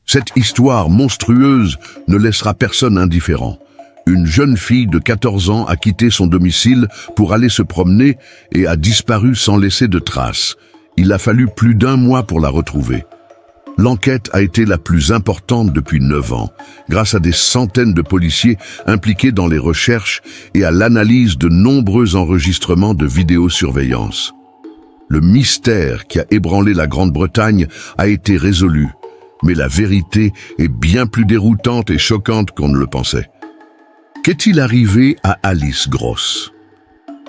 Cette histoire monstrueuse ne laissera personne indifférent. Une jeune fille de 14 ans a quitté son domicile pour aller se promener et a disparu sans laisser de traces. Il a fallu plus d'1 mois pour la retrouver. L'enquête a été la plus importante depuis 9 ans, grâce à des centaines de policiers impliqués dans les recherches et à l'analyse de nombreux enregistrements de vidéosurveillance. Le mystère qui a ébranlé la Grande-Bretagne a été résolu, mais la vérité est bien plus déroutante et choquante qu'on ne le pensait. Qu'est-il arrivé à Alice Gross?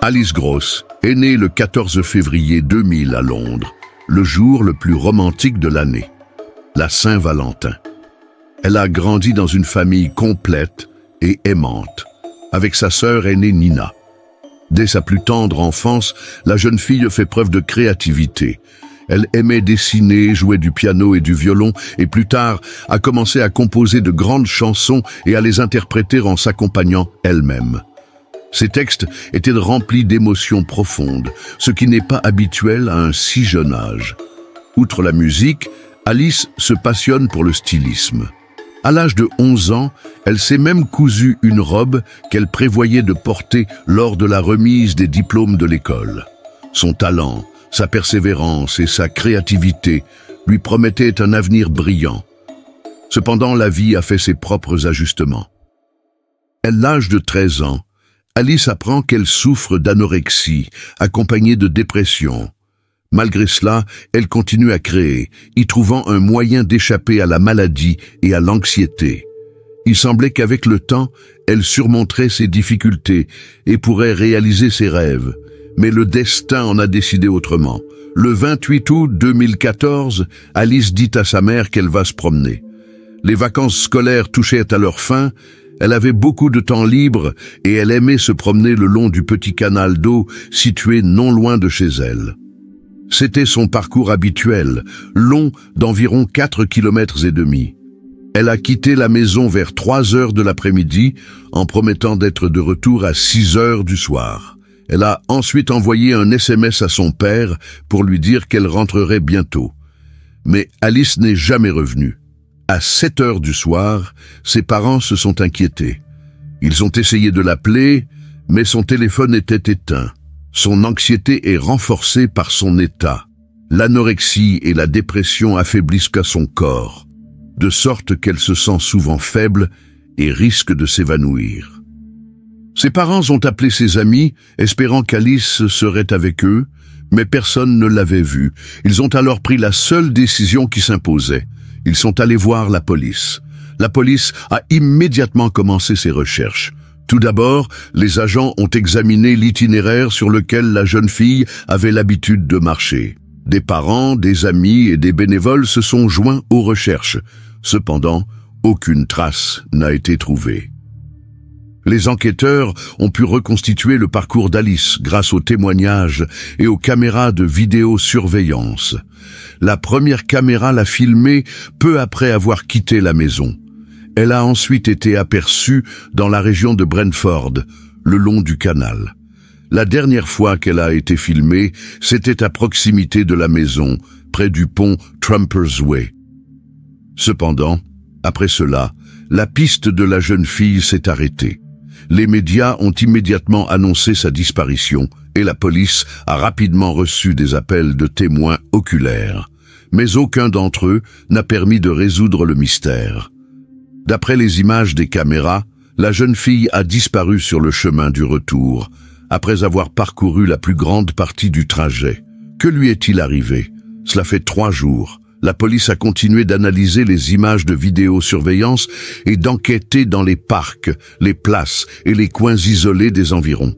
Alice Gross est née le 14 février 2000 à Londres, le jour le plus romantique de l'année, la Saint-Valentin. Elle a grandi dans une famille complète et aimante, avec sa sœur aînée Nina. Dès sa plus tendre enfance, la jeune fille fait preuve de créativité. Elle aimait dessiner, jouer du piano et du violon, et plus tard a commencé à composer de grandes chansons et à les interpréter en s'accompagnant elle-même. Ses textes étaient remplis d'émotions profondes, ce qui n'est pas habituel à un si jeune âge. Outre la musique, Alice se passionne pour le stylisme. À l'âge de 11 ans, elle s'est même cousu une robe qu'elle prévoyait de porter lors de la remise des diplômes de l'école. Son talent, sa persévérance et sa créativité lui promettaient un avenir brillant. Cependant, la vie a fait ses propres ajustements. À l'âge de 13 ans, Alice apprend qu'elle souffre d'anorexie, accompagnée de dépression. Malgré cela, elle continue à créer, y trouvant un moyen d'échapper à la maladie et à l'anxiété. Il semblait qu'avec le temps, elle surmonterait ses difficultés et pourrait réaliser ses rêves. Mais le destin en a décidé autrement. Le 28 août 2014, Alice dit à sa mère qu'elle va se promener. Les vacances scolaires touchaient à leur fin, elle avait beaucoup de temps libre et elle aimait se promener le long du petit canal d'eau situé non loin de chez elle. C'était son parcours habituel, long d'environ 4,5 km. Elle a quitté la maison vers 3 heures de l'après-midi en promettant d'être de retour à 6 heures du soir. Elle a ensuite envoyé un SMS à son père pour lui dire qu'elle rentrerait bientôt. Mais Alice n'est jamais revenue. À 7 heures du soir, ses parents se sont inquiétés. Ils ont essayé de l'appeler, mais son téléphone était éteint. Son anxiété est renforcée par son état. L'anorexie et la dépression affaiblissent son corps, de sorte qu'elle se sent souvent faible et risque de s'évanouir. Ses parents ont appelé ses amis, espérant qu'Alice serait avec eux, mais personne ne l'avait vue. Ils ont alors pris la seule décision qui s'imposait. Ils sont allés voir la police. La police a immédiatement commencé ses recherches. Tout d'abord, les agents ont examiné l'itinéraire sur lequel la jeune fille avait l'habitude de marcher. Des parents, des amis et des bénévoles se sont joints aux recherches. Cependant, aucune trace n'a été trouvée. Les enquêteurs ont pu reconstituer le parcours d'Alice grâce aux témoignages et aux caméras de vidéosurveillance. La première caméra l'a filmée peu après avoir quitté la maison. Elle a ensuite été aperçue dans la région de Brentford, le long du canal. La dernière fois qu'elle a été filmée, c'était à proximité de la maison, près du pont Trumpers Way. Cependant, après cela, la piste de la jeune fille s'est arrêtée. Les médias ont immédiatement annoncé sa disparition et la police a rapidement reçu des appels de témoins oculaires. Mais aucun d'entre eux n'a permis de résoudre le mystère. D'après les images des caméras, la jeune fille a disparu sur le chemin du retour, après avoir parcouru la plus grande partie du trajet. Que lui est-il arrivé? Cela fait 3 jours. La police a continué d'analyser les images de vidéosurveillance et d'enquêter dans les parcs, les places et les coins isolés des environs.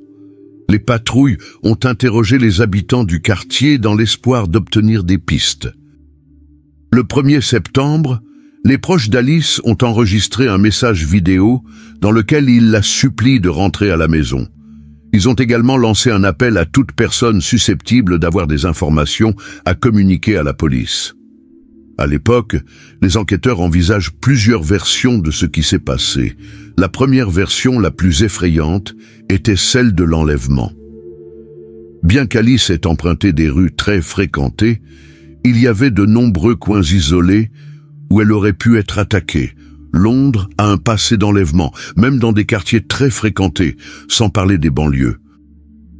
Les patrouilles ont interrogé les habitants du quartier dans l'espoir d'obtenir des pistes. Le 1er septembre, les proches d'Alice ont enregistré un message vidéo dans lequel ils la supplient de rentrer à la maison. Ils ont également lancé un appel à toute personne susceptible d'avoir des informations à communiquer à la police. À l'époque, les enquêteurs envisagent plusieurs versions de ce qui s'est passé. La première version, la plus effrayante, était celle de l'enlèvement. Bien qu'Alice ait emprunté des rues très fréquentées, il y avait de nombreux coins isolés où elle aurait pu être attaquée. Londres a un passé d'enlèvement, même dans des quartiers très fréquentés, sans parler des banlieues.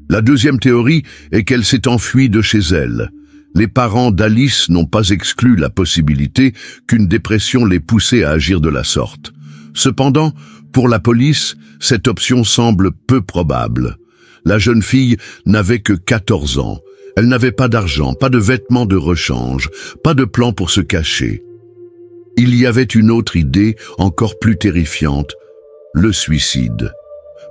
La deuxième théorie est qu'elle s'est enfuie de chez elle. Les parents d'Alice n'ont pas exclu la possibilité qu'une dépression l'ait poussée à agir de la sorte. Cependant, pour la police, cette option semble peu probable. La jeune fille n'avait que 14 ans. Elle n'avait pas d'argent, pas de vêtements de rechange, pas de plan pour se cacher. Il y avait une autre idée encore plus terrifiante, le suicide.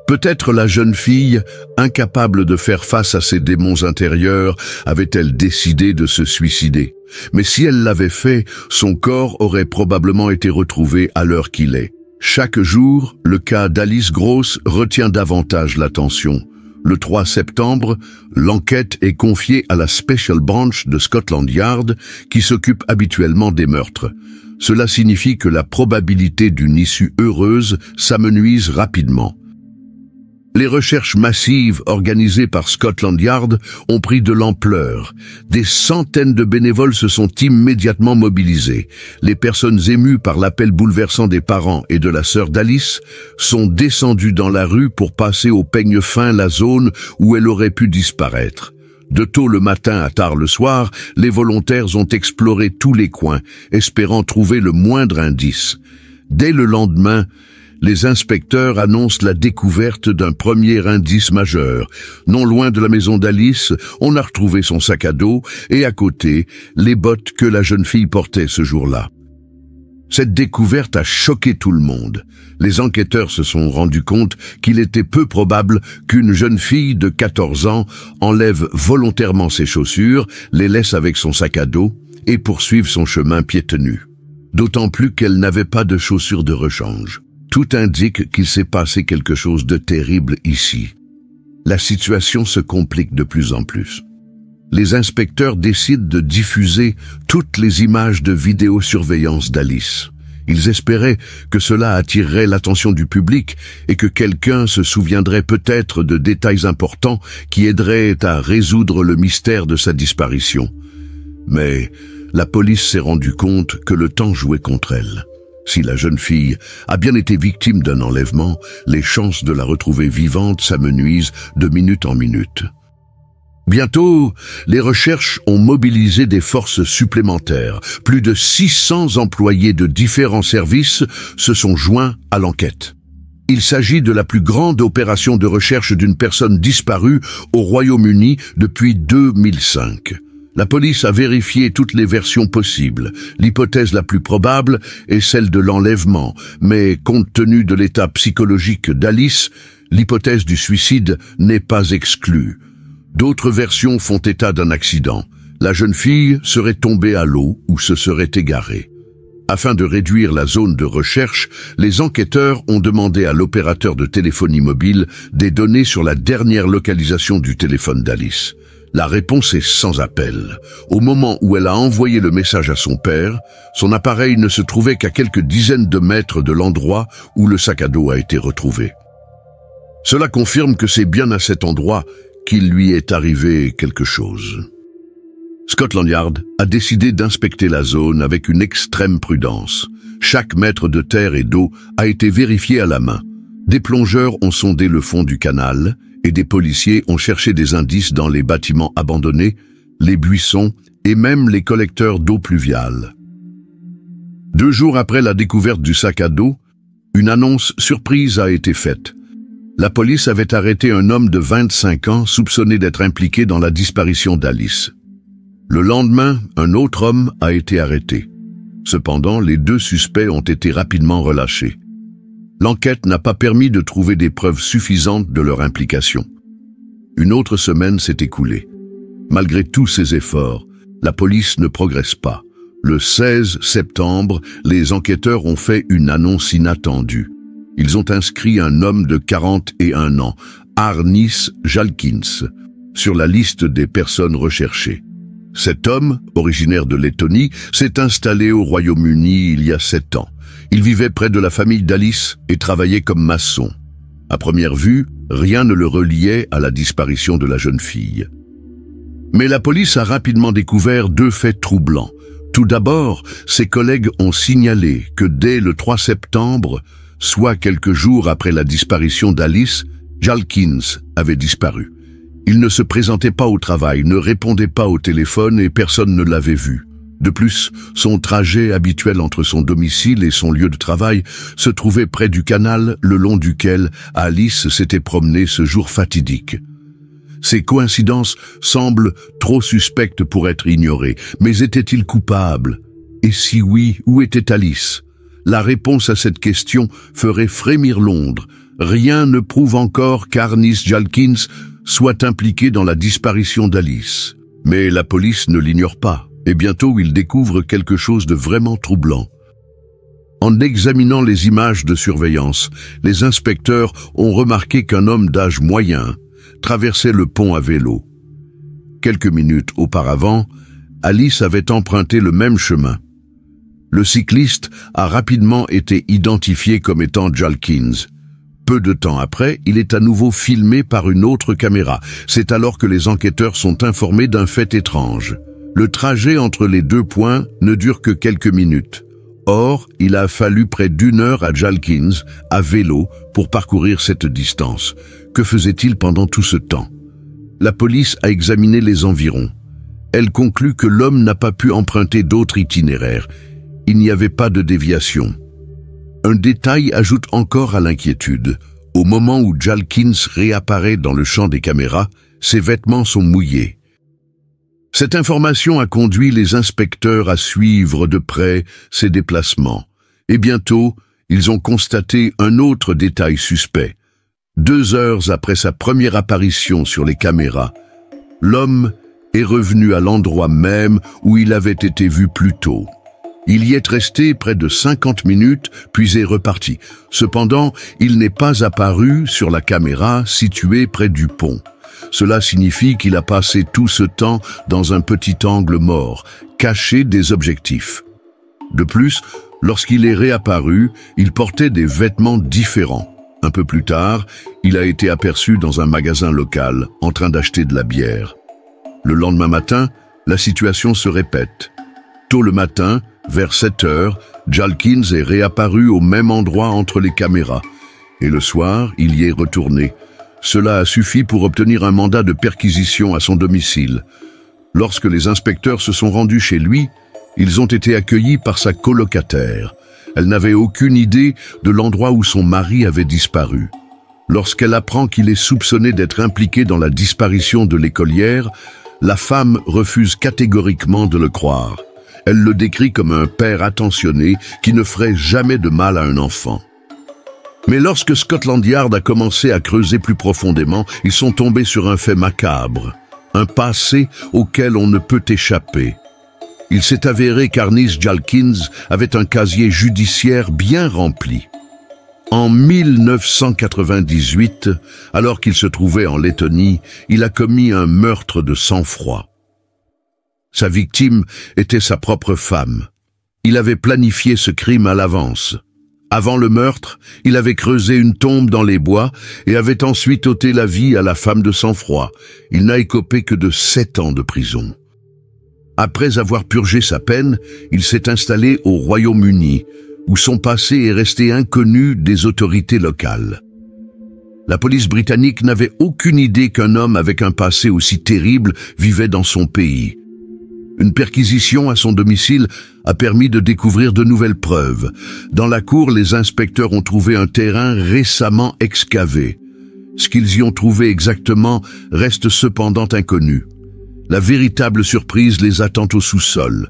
Peut-être la jeune fille, incapable de faire face à ses démons intérieurs, avait-elle décidé de se suicider. Mais si elle l'avait fait, son corps aurait probablement été retrouvé à l'heure qu'il est. Chaque jour, le cas d'Alice Gross retient davantage l'attention. Le 3 septembre, l'enquête est confiée à la Special Branch de Scotland Yard qui s'occupe habituellement des meurtres. Cela signifie que la probabilité d'une issue heureuse s'amenuise rapidement. Les recherches massives organisées par Scotland Yard ont pris de l'ampleur. Des centaines de bénévoles se sont immédiatement mobilisés. Les personnes émues par l'appel bouleversant des parents et de la sœur d'Alice sont descendues dans la rue pour passer au peigne fin la zone où elle aurait pu disparaître. De tôt le matin à tard le soir, les volontaires ont exploré tous les coins, espérant trouver le moindre indice. Dès le lendemain, les inspecteurs annoncent la découverte d'un premier indice majeur. Non loin de la maison d'Alice, on a retrouvé son sac à dos et à côté, les bottes que la jeune fille portait ce jour-là. Cette découverte a choqué tout le monde. Les enquêteurs se sont rendus compte qu'il était peu probable qu'une jeune fille de 14 ans enlève volontairement ses chaussures, les laisse avec son sac à dos et poursuive son chemin pieds nus. D'autant plus qu'elle n'avait pas de chaussures de rechange. Tout indique qu'il s'est passé quelque chose de terrible ici. La situation se complique de plus en plus. Les inspecteurs décident de diffuser toutes les images de vidéosurveillance d'Alice. Ils espéraient que cela attirerait l'attention du public et que quelqu'un se souviendrait peut-être de détails importants qui aideraient à résoudre le mystère de sa disparition. Mais la police s'est rendue compte que le temps jouait contre elle. Si la jeune fille a bien été victime d'un enlèvement, les chances de la retrouver vivante s'amenuisent de minute en minute. Bientôt, les recherches ont mobilisé des forces supplémentaires. Plus de 600 employés de différents services se sont joints à l'enquête. Il s'agit de la plus grande opération de recherche d'une personne disparue au Royaume-Uni depuis 2005. La police a vérifié toutes les versions possibles. L'hypothèse la plus probable est celle de l'enlèvement, mais compte tenu de l'état psychologique d'Alice, l'hypothèse du suicide n'est pas exclue. D'autres versions font état d'un accident. La jeune fille serait tombée à l'eau ou se serait égarée. Afin de réduire la zone de recherche, les enquêteurs ont demandé à l'opérateur de téléphonie mobile des données sur la dernière localisation du téléphone d'Alice. La réponse est sans appel. Au moment où elle a envoyé le message à son père, son appareil ne se trouvait qu'à quelques dizaines de mètres de l'endroit où le sac à dos a été retrouvé. Cela confirme que c'est bien à cet endroit qu'il lui est arrivé quelque chose. Scotland Yard a décidé d'inspecter la zone avec une extrême prudence. Chaque mètre de terre et d'eau a été vérifié à la main. Des plongeurs ont sondé le fond du canal et des policiers ont cherché des indices dans les bâtiments abandonnés, les buissons et même les collecteurs d'eau pluviale. 2 jours après la découverte du sac à dos, une annonce surprise a été faite. La police avait arrêté un homme de 25 ans soupçonné d'être impliqué dans la disparition d'Alice. Le lendemain, un autre homme a été arrêté. Cependant, les 2 suspects ont été rapidement relâchés. L'enquête n'a pas permis de trouver des preuves suffisantes de leur implication. Une autre semaine s'est écoulée. Malgré tous ces efforts, la police ne progresse pas. Le 16 septembre, les enquêteurs ont fait une annonce inattendue. Ils ont inscrit un homme de 41 ans, Arnis Jalkins, sur la liste des personnes recherchées. Cet homme, originaire de Lettonie, s'est installé au Royaume-Uni il y a 7 ans. Il vivait près de la famille d'Alice et travaillait comme maçon. À première vue, rien ne le reliait à la disparition de la jeune fille. Mais la police a rapidement découvert 2 faits troublants. Tout d'abord, ses collègues ont signalé que dès le 3 septembre, soit quelques jours après la disparition d'Alice, Jalkins avait disparu. Il ne se présentait pas au travail, ne répondait pas au téléphone et personne ne l'avait vu. De plus, son trajet habituel entre son domicile et son lieu de travail se trouvait près du canal le long duquel Alice s'était promenée ce jour fatidique. Ces coïncidences semblent trop suspectes pour être ignorées, mais était-il coupable? Et si oui, où était Alice? La réponse à cette question ferait frémir Londres. Rien ne prouve encore qu'Arnis Jalkins soit impliqué dans la disparition d'Alice. Mais la police ne l'ignore pas, et bientôt il découvre quelque chose de vraiment troublant. En examinant les images de surveillance, les inspecteurs ont remarqué qu'un homme d'âge moyen traversait le pont à vélo. Quelques minutes auparavant, Alice avait emprunté le même chemin. Le cycliste a rapidement été identifié comme étant Jalkins. Peu de temps après, il est à nouveau filmé par une autre caméra. C'est alors que les enquêteurs sont informés d'un fait étrange. Le trajet entre les deux points ne dure que quelques minutes. Or, il a fallu près d'1 heure à Jalkins, à vélo, pour parcourir cette distance. Que faisait-il pendant tout ce temps? La police a examiné les environs. Elle conclut que l'homme n'a pas pu emprunter d'autres itinéraires. Il n'y avait pas de déviation. Un détail ajoute encore à l'inquiétude. Au moment où Jalkins réapparaît dans le champ des caméras, ses vêtements sont mouillés. Cette information a conduit les inspecteurs à suivre de près ses déplacements. Et bientôt, ils ont constaté un autre détail suspect. 2 heures après sa première apparition sur les caméras, l'homme est revenu à l'endroit même où il avait été vu plus tôt. Il y est resté près de 50 minutes, puis est reparti. Cependant, il n'est pas apparu sur la caméra située près du pont. Cela signifie qu'il a passé tout ce temps dans un petit angle mort, caché des objectifs. De plus, lorsqu'il est réapparu, il portait des vêtements différents. Un peu plus tard, il a été aperçu dans un magasin local, en train d'acheter de la bière. Le lendemain matin, la situation se répète. Tôt le matin, vers 7 heures, Jalkins est réapparu au même endroit entre les caméras. Et le soir, il y est retourné. Cela a suffi pour obtenir un mandat de perquisition à son domicile. Lorsque les inspecteurs se sont rendus chez lui, ils ont été accueillis par sa colocataire. Elle n'avait aucune idée de l'endroit où son mari avait disparu. Lorsqu'elle apprend qu'il est soupçonné d'être impliqué dans la disparition de l'écolière, la femme refuse catégoriquement de le croire. Elle le décrit comme un père attentionné qui ne ferait jamais de mal à un enfant. Mais lorsque Scotland Yard a commencé à creuser plus profondément, ils sont tombés sur un fait macabre, un passé auquel on ne peut échapper. Il s'est avéré qu'Arnis Jalkins avait un casier judiciaire bien rempli. En 1998, alors qu'il se trouvait en Lettonie, il a commis un meurtre de sang-froid. Sa victime était sa propre femme. Il avait planifié ce crime à l'avance. Avant le meurtre, il avait creusé une tombe dans les bois et avait ensuite ôté la vie à la femme de sang-froid. Il n'a écopé que de 7 ans de prison. Après avoir purgé sa peine, il s'est installé au Royaume-Uni, où son passé est resté inconnu des autorités locales. La police britannique n'avait aucune idée qu'un homme avec un passé aussi terrible vivait dans son pays. Une perquisition à son domicile a permis de découvrir de nouvelles preuves. Dans la cour, les inspecteurs ont trouvé un terrain récemment excavé. Ce qu'ils y ont trouvé exactement reste cependant inconnu. La véritable surprise les attend au sous-sol.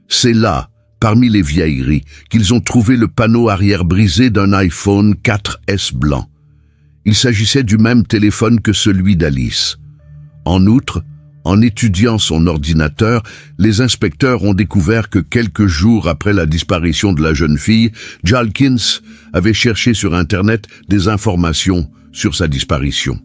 C'est là, parmi les vieilleries, qu'ils ont trouvé le panneau arrière brisé d'un iPhone 4S blanc. Il s'agissait du même téléphone que celui d'Alice. En outre, en étudiant son ordinateur, les inspecteurs ont découvert que quelques jours après la disparition de la jeune fille, Jalkins avait cherché sur Internet des informations sur sa disparition.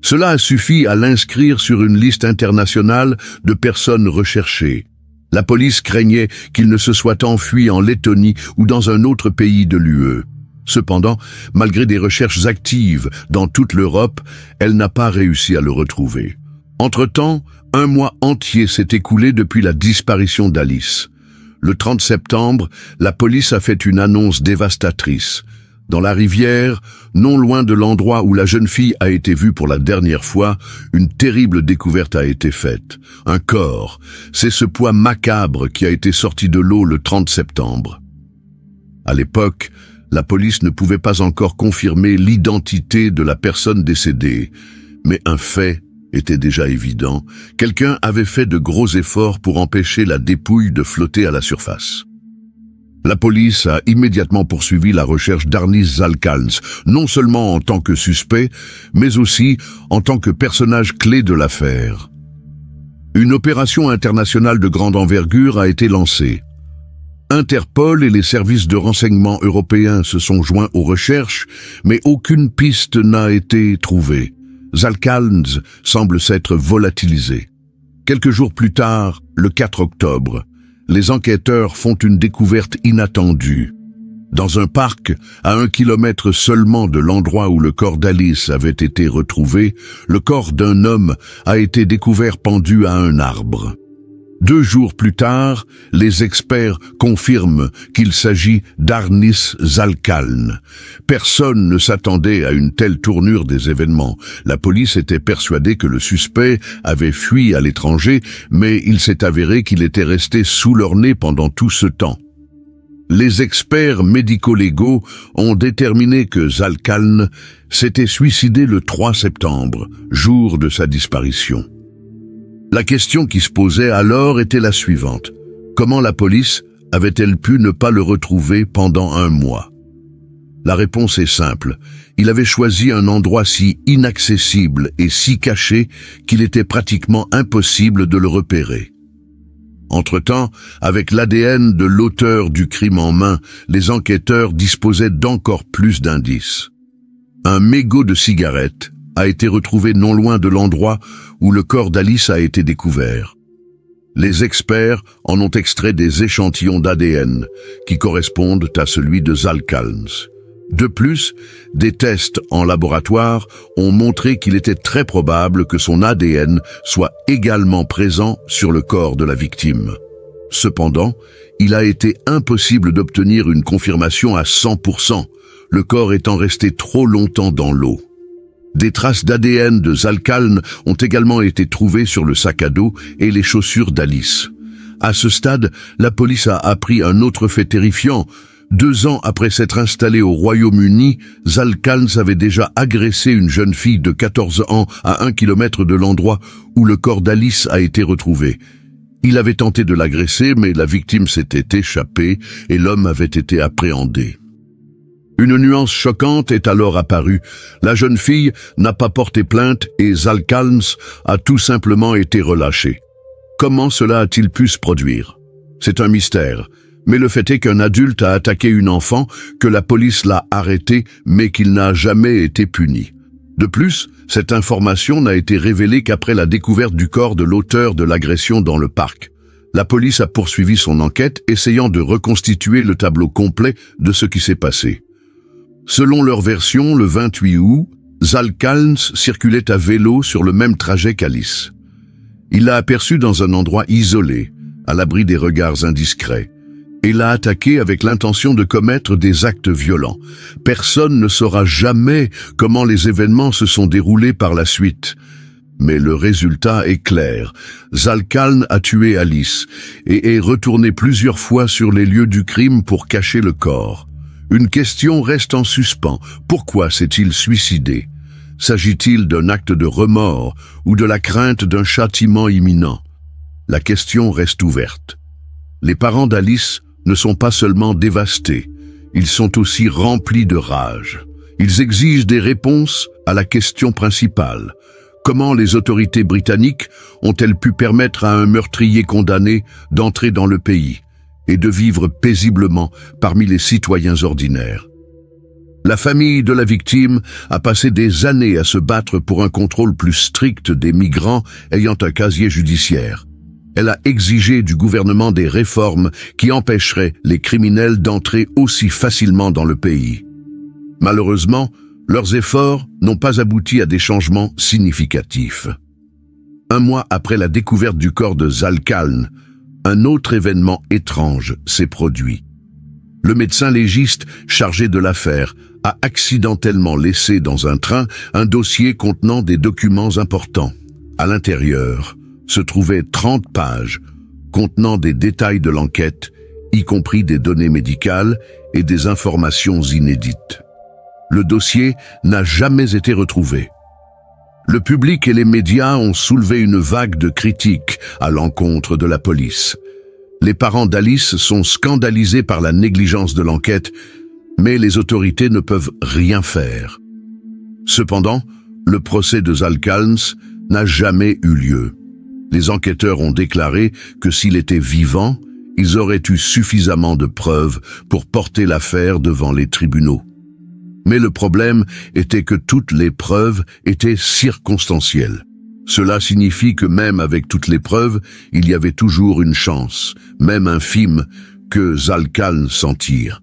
Cela a suffi à l'inscrire sur une liste internationale de personnes recherchées. La police craignait qu'il ne se soit enfui en Lettonie ou dans un autre pays de l'UE. Cependant, malgré des recherches actives dans toute l'Europe, elle n'a pas réussi à le retrouver. Entre-temps, un mois entier s'est écoulé depuis la disparition d'Alice. Le 30 septembre, la police a fait une annonce dévastatrice. Dans la rivière, non loin de l'endroit où la jeune fille a été vue pour la dernière fois, une terrible découverte a été faite. Un corps. C'est ce poids macabre qui a été sorti de l'eau le 30 septembre. À l'époque, la police ne pouvait pas encore confirmer l'identité de la personne décédée, mais un fait était déjà évident. Quelqu'un avait fait de gros efforts pour empêcher la dépouille de flotter à la surface. La police a immédiatement poursuivi la recherche d'Arnis Zalcalns, non seulement en tant que suspect, mais aussi en tant que personnage clé de l'affaire. Une opération internationale de grande envergure a été lancée. Interpol et les services de renseignement européens se sont joints aux recherches, mais aucune piste n'a été trouvée. Zalcalns semble s'être volatilisé. Quelques jours plus tard, le 4 octobre, les enquêteurs font une découverte inattendue. Dans un parc, à 1 kilomètre seulement de l'endroit où le corps d'Alice avait été retrouvé, le corps d'un homme a été découvert pendu à un arbre. 2 jours plus tard, les experts confirment qu'il s'agit d'Arnis Zalcalns. Personne ne s'attendait à une telle tournure des événements. La police était persuadée que le suspect avait fui à l'étranger, mais il s'est avéré qu'il était resté sous leur nez pendant tout ce temps. Les experts médico-légaux ont déterminé que Zalcalns s'était suicidé le 3 septembre, jour de sa disparition. La question qui se posait alors était la suivante. Comment la police avait-elle pu ne pas le retrouver pendant 1 mois? La réponse est simple. Il avait choisi un endroit si inaccessible et si caché qu'il était pratiquement impossible de le repérer. Entre-temps, avec l'ADN de l'auteur du crime en main, les enquêteurs disposaient d'encore plus d'indices. Un mégot de cigarette a été retrouvé non loin de l'endroit où le corps d'Alice a été découvert. Les experts en ont extrait des échantillons d'ADN qui correspondent à celui de Zalcalns. De plus, des tests en laboratoire ont montré qu'il était très probable que son ADN soit également présent sur le corps de la victime. Cependant, il a été impossible d'obtenir une confirmation à 100%, le corps étant resté trop longtemps dans l'eau. Des traces d'ADN de Zalcalns ont également été trouvées sur le sac à dos et les chaussures d'Alice. À ce stade, la police a appris un autre fait terrifiant. 2 ans après s'être installé au Royaume-Uni, Zalcalns avait déjà agressé une jeune fille de 14 ans à 1 kilomètre de l'endroit où le corps d'Alice a été retrouvé. Il avait tenté de l'agresser, mais la victime s'était échappée et l'homme avait été appréhendé. Une nuance choquante est alors apparue. La jeune fille n'a pas porté plainte et Zalcalns a tout simplement été relâché. Comment cela a-t-il pu se produire? C'est un mystère. Mais le fait est qu'un adulte a attaqué une enfant, que la police l'a arrêté, mais qu'il n'a jamais été puni. De plus, cette information n'a été révélée qu'après la découverte du corps de l'auteur de l'agression dans le parc. La police a poursuivi son enquête, essayant de reconstituer le tableau complet de ce qui s'est passé. Selon leur version, le 28 août, Zalcalns circulait à vélo sur le même trajet qu'Alice. Il l'a aperçue dans un endroit isolé, à l'abri des regards indiscrets, et l'a attaquée avec l'intention de commettre des actes violents. Personne ne saura jamais comment les événements se sont déroulés par la suite. Mais le résultat est clair. Zalcalns a tué Alice et est retourné plusieurs fois sur les lieux du crime pour cacher le corps. Une question reste en suspens. Pourquoi s'est-il suicidé? S'agit-il d'un acte de remords ou de la crainte d'un châtiment imminent? La question reste ouverte. Les parents d'Alice ne sont pas seulement dévastés, ils sont aussi remplis de rage. Ils exigent des réponses à la question principale. Comment les autorités britanniques ont-elles pu permettre à un meurtrier condamné d'entrer dans le pays et de vivre paisiblement parmi les citoyens ordinaires? La famille de la victime a passé des années à se battre pour un contrôle plus strict des migrants ayant un casier judiciaire. Elle a exigé du gouvernement des réformes qui empêcheraient les criminels d'entrer aussi facilement dans le pays. Malheureusement, leurs efforts n'ont pas abouti à des changements significatifs. 1 mois après la découverte du corps de Zalcalns, un autre événement étrange s'est produit. Le médecin légiste chargé de l'affaire a accidentellement laissé dans un train un dossier contenant des documents importants. À l'intérieur se trouvaient 30 pages contenant des détails de l'enquête, y compris des données médicales et des informations inédites. Le dossier n'a jamais été retrouvé. Le public et les médias ont soulevé une vague de critiques à l'encontre de la police. Les parents d'Alice sont scandalisés par la négligence de l'enquête, mais les autorités ne peuvent rien faire. Cependant, le procès de Zal Calnes n'a jamais eu lieu. Les enquêteurs ont déclaré que s'il était vivant, ils auraient eu suffisamment de preuves pour porter l'affaire devant les tribunaux. Mais le problème était que toutes les preuves étaient circonstancielles. Cela signifie que même avec toutes les preuves, il y avait toujours une chance, même infime, que Zal Calnes s'en tire.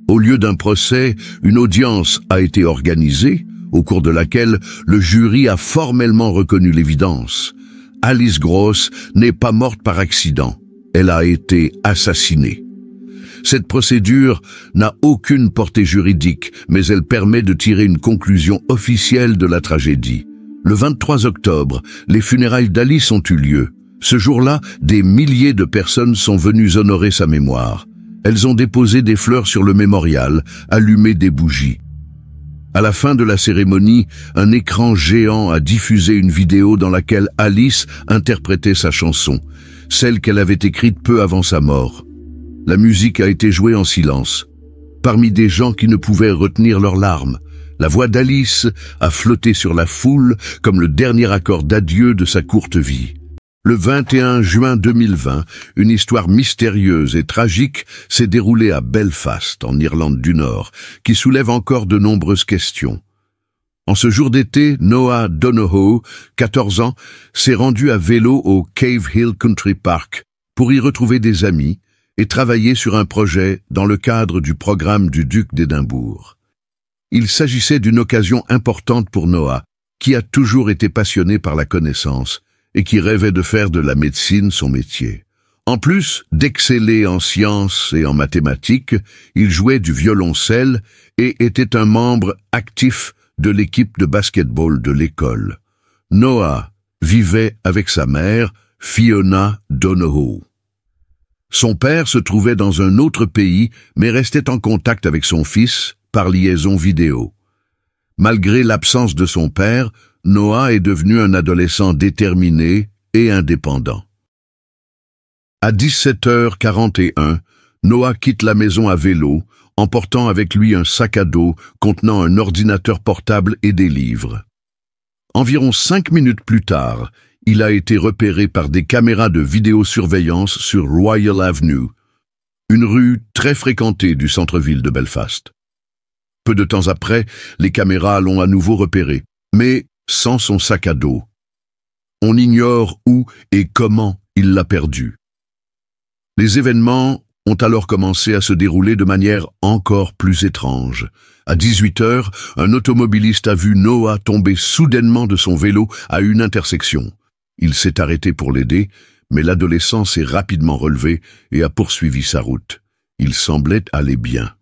Au lieu d'un procès, une audience a été organisée, au cours de laquelle le jury a formellement reconnu l'évidence. Alice Gross n'est pas morte par accident, elle a été assassinée. Cette procédure n'a aucune portée juridique, mais elle permet de tirer une conclusion officielle de la tragédie. Le 23 octobre, les funérailles d'Alice ont eu lieu. Ce jour-là, des milliers de personnes sont venues honorer sa mémoire. Elles ont déposé des fleurs sur le mémorial, allumé des bougies. À la fin de la cérémonie, un écran géant a diffusé une vidéo dans laquelle Alice interprétait sa chanson, celle qu'elle avait écrite peu avant sa mort. La musique a été jouée en silence. Parmi des gens qui ne pouvaient retenir leurs larmes, la voix d'Alice a flotté sur la foule comme le dernier accord d'adieu de sa courte vie. Le 21 juin 2020, une histoire mystérieuse et tragique s'est déroulée à Belfast, en Irlande du Nord, qui soulève encore de nombreuses questions. En ce jour d'été, Noah Donohoe, 14 ans, s'est rendu à vélo au Cave Hill Country Park pour y retrouver des amis et travailler sur un projet dans le cadre du programme du duc d'Édimbourg. Il s'agissait d'une occasion importante pour Noah, qui a toujours été passionné par la connaissance et qui rêvait de faire de la médecine son métier. En plus d'exceller en sciences et en mathématiques, il jouait du violoncelle et était un membre actif de l'équipe de basket-ball de l'école. Noah vivait avec sa mère, Fiona Donohoe. Son père se trouvait dans un autre pays, mais restait en contact avec son fils par liaison vidéo. Malgré l'absence de son père, Noah est devenu un adolescent déterminé et indépendant. À 17h41, Noah quitte la maison à vélo, emportant avec lui un sac à dos contenant un ordinateur portable et des livres. Environ 5 minutes plus tard, il a été repéré par des caméras de vidéosurveillance sur Royal Avenue, une rue très fréquentée du centre-ville de Belfast. Peu de temps après, les caméras l'ont à nouveau repéré, mais sans son sac à dos. On ignore où et comment il l'a perdu. Les événements ont alors commencé à se dérouler de manière encore plus étrange. À 18h, un automobiliste a vu Noah tomber soudainement de son vélo à une intersection. Il s'est arrêté pour l'aider, mais l'adolescent s'est rapidement relevé et a poursuivi sa route. Il semblait aller bien.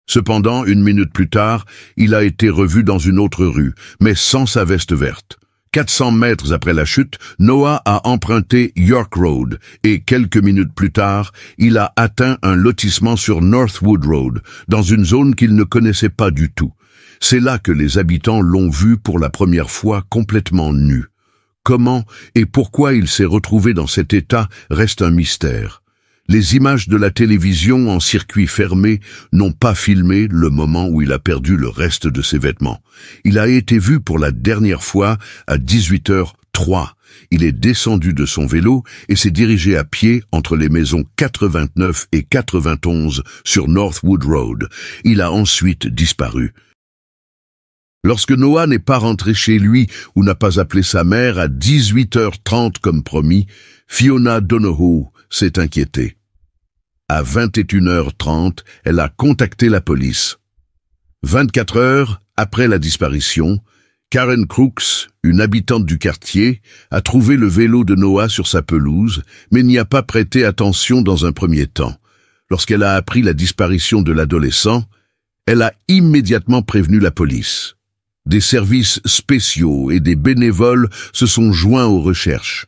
Cependant, 1 minute plus tard, il a été revu dans une autre rue, mais sans sa veste verte. 400 mètres après la chute, Noah a emprunté York Road et quelques minutes plus tard, il a atteint un lotissement sur Northwood Road, dans une zone qu'il ne connaissait pas du tout. C'est là que les habitants l'ont vu pour la première fois complètement nu. Comment et pourquoi il s'est retrouvé dans cet état reste un mystère. Les images de la télévision en circuit fermé n'ont pas filmé le moment où il a perdu le reste de ses vêtements. Il a été vu pour la dernière fois à 18h03. Il est descendu de son vélo et s'est dirigé à pied entre les maisons 89 et 91 sur Northwood Road. Il a ensuite disparu. Lorsque Noah n'est pas rentré chez lui ou n'a pas appelé sa mère à 18h30 comme promis, Fiona Donohoe s'est inquiétée. À 21h30, elle a contacté la police. 24 heures après la disparition, Karen Crooks, une habitante du quartier, a trouvé le vélo de Noah sur sa pelouse, mais n'y a pas prêté attention dans un premier temps. Lorsqu'elle a appris la disparition de l'adolescent, elle a immédiatement prévenu la police. Des services spéciaux et des bénévoles se sont joints aux recherches.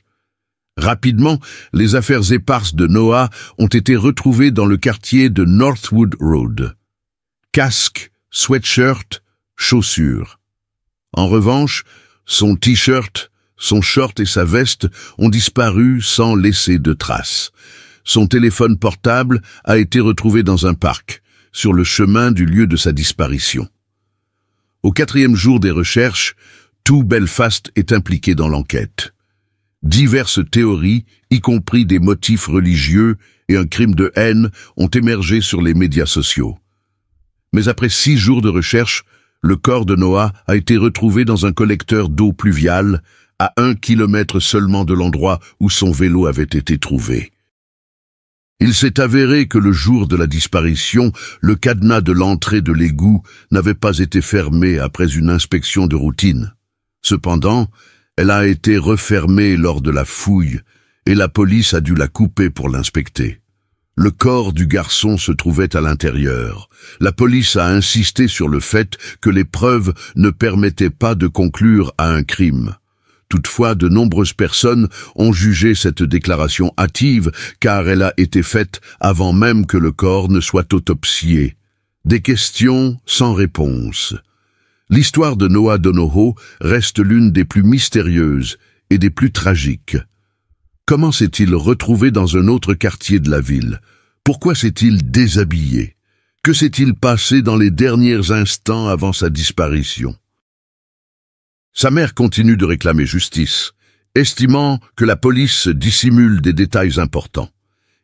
Rapidement, les affaires éparses de Noah ont été retrouvées dans le quartier de Northwood Road. Casque, sweatshirt, chaussures. En revanche, son t-shirt, son short et sa veste ont disparu sans laisser de traces. Son téléphone portable a été retrouvé dans un parc, sur le chemin du lieu de sa disparition. Au 4e jour des recherches, tout Belfast est impliqué dans l'enquête. Diverses théories, y compris des motifs religieux et un crime de haine, ont émergé sur les médias sociaux. Mais après 6 jours de recherche, le corps de Noah a été retrouvé dans un collecteur d'eau pluviale, à 1 kilomètre seulement de l'endroit où son vélo avait été trouvé. Il s'est avéré que le jour de la disparition, le cadenas de l'entrée de l'égout n'avait pas été fermé après une inspection de routine. Cependant, elle a été refermée lors de la fouille et la police a dû la couper pour l'inspecter. Le corps du garçon se trouvait à l'intérieur. La police a insisté sur le fait que les preuves ne permettaient pas de conclure à un crime. Toutefois, de nombreuses personnes ont jugé cette déclaration hâtive car elle a été faite avant même que le corps ne soit autopsié. Des questions sans réponse. L'histoire de Noah Donohoe reste l'une des plus mystérieuses et des plus tragiques. Comment s'est-il retrouvé dans un autre quartier de la ville? Pourquoi s'est-il déshabillé? Que s'est-il passé dans les derniers instants avant sa disparition? Sa mère continue de réclamer justice, estimant que la police dissimule des détails importants.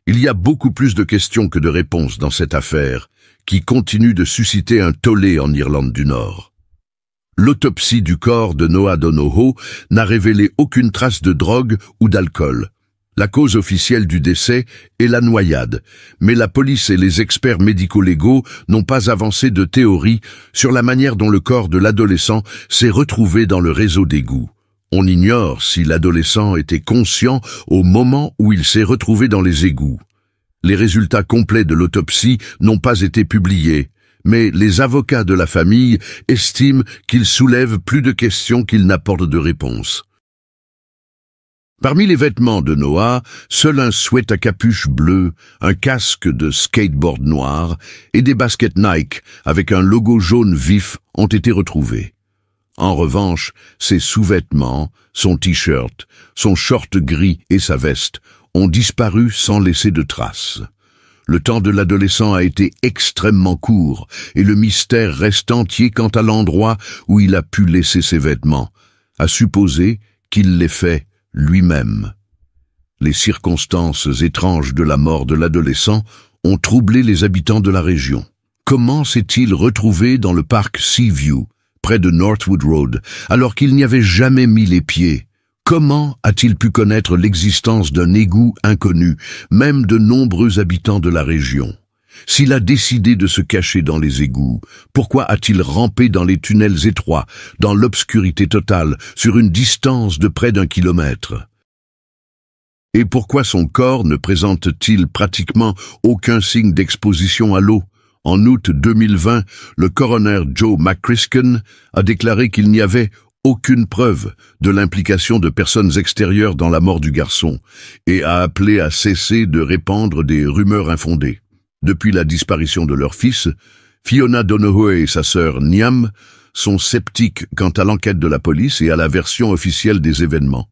Il y a beaucoup plus de questions que de réponses dans cette affaire, qui continue de susciter un tollé en Irlande du Nord. L'autopsie du corps de Noah Donohoe n'a révélé aucune trace de drogue ou d'alcool. La cause officielle du décès est la noyade, mais la police et les experts médico-légaux n'ont pas avancé de théorie sur la manière dont le corps de l'adolescent s'est retrouvé dans le réseau d'égouts. On ignore si l'adolescent était conscient au moment où il s'est retrouvé dans les égouts. Les résultats complets de l'autopsie n'ont pas été publiés, mais les avocats de la famille estiment qu'il soulève plus de questions qu'il n'apporte de réponses. Parmi les vêtements de Noah, seul un sweat à capuche bleue, un casque de skateboard noir et des baskets Nike avec un logo jaune vif ont été retrouvés. En revanche, ses sous-vêtements, son t-shirt, son short gris et sa veste ont disparu sans laisser de traces. Le temps de l'adolescent a été extrêmement court et le mystère reste entier quant à l'endroit où il a pu laisser ses vêtements, à supposer qu'il les fait lui-même. Les circonstances étranges de la mort de l'adolescent ont troublé les habitants de la région. Comment s'est-il retrouvé dans le parc Seaview, près de Northwood Road, alors qu'il n'y avait jamais mis les pieds? Comment a-t-il pu connaître l'existence d'un égout inconnu, même de nombreux habitants de la région? S'il a décidé de se cacher dans les égouts, pourquoi a-t-il rampé dans les tunnels étroits, dans l'obscurité totale, sur une distance de près d'1 kilomètre? Et pourquoi son corps ne présente-t-il pratiquement aucun signe d'exposition à l'eau? En août 2020, le coroner Joe McCriskin a déclaré qu'il n'y avait aucune preuve de l'implication de personnes extérieures dans la mort du garçon et a appelé à cesser de répandre des rumeurs infondées. Depuis la disparition de leur fils, Fiona Donohoe et sa sœur Niam sont sceptiques quant à l'enquête de la police et à la version officielle des événements.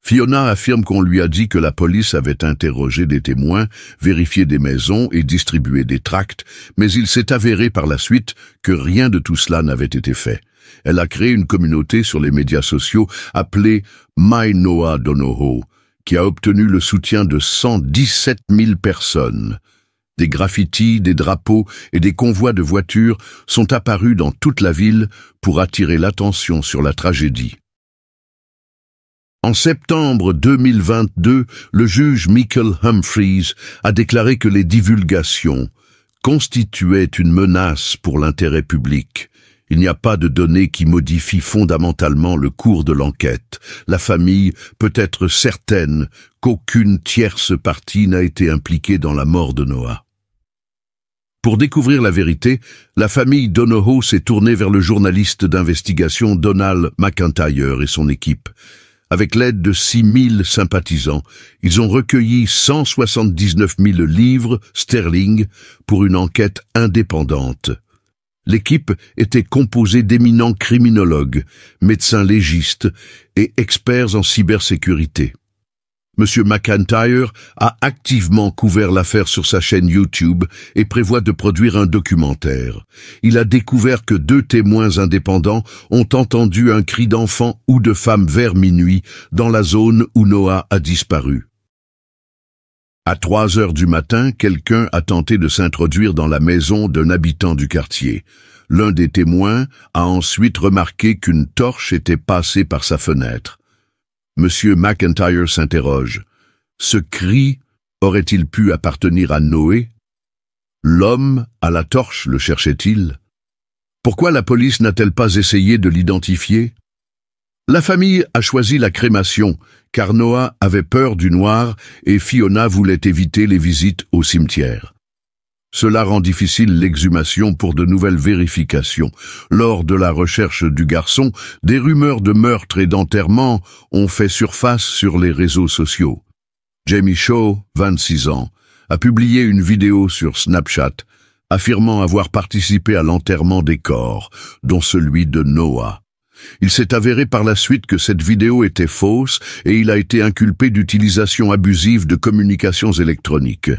Fiona affirme qu'on lui a dit que la police avait interrogé des témoins, vérifié des maisons et distribué des tracts, mais il s'est avéré par la suite que rien de tout cela n'avait été fait. Elle a créé une communauté sur les médias sociaux appelée My Noah Donohoe, qui a obtenu le soutien de 117 000 personnes. Des graffitis, des drapeaux et des convois de voitures sont apparus dans toute la ville pour attirer l'attention sur la tragédie. En septembre 2022, le juge Michael Humphreys a déclaré que les divulgations constituaient une menace pour l'intérêt public. Il n'y a pas de données qui modifient fondamentalement le cours de l'enquête. La famille peut être certaine qu'aucune tierce partie n'a été impliquée dans la mort de Noah. Pour découvrir la vérité, la famille Donohoe s'est tournée vers le journaliste d'investigation Donald McIntyre et son équipe. Avec l'aide de 6000 sympathisants, ils ont recueilli 179 000 livres sterling pour une enquête indépendante. L'équipe était composée d'éminents criminologues, médecins légistes et experts en cybersécurité. Monsieur McIntyre a activement couvert l'affaire sur sa chaîne YouTube et prévoit de produire un documentaire. Il a découvert que 2 témoins indépendants ont entendu un cri d'enfant ou de femme vers minuit dans la zone où Noah a disparu. À 3 heures du matin, quelqu'un a tenté de s'introduire dans la maison d'un habitant du quartier. L'un des témoins a ensuite remarqué qu'une torche était passée par sa fenêtre. Monsieur McIntyre s'interroge. Ce cri aurait-il pu appartenir à Noé? L'homme à la torche le cherchait-il? Pourquoi la police n'a-t-elle pas essayé de l'identifier? La famille a choisi la crémation, car Noah avait peur du noir et Fiona voulait éviter les visites au cimetière. Cela rend difficile l'exhumation pour de nouvelles vérifications. Lors de la recherche du garçon, des rumeurs de meurtre et d'enterrement ont fait surface sur les réseaux sociaux. Jamie Shaw, 26 ans, a publié une vidéo sur Snapchat affirmant avoir participé à l'enterrement des corps, dont celui de Noah. Il s'est avéré par la suite que cette vidéo était fausse et il a été inculpé d'utilisation abusive de communications électroniques.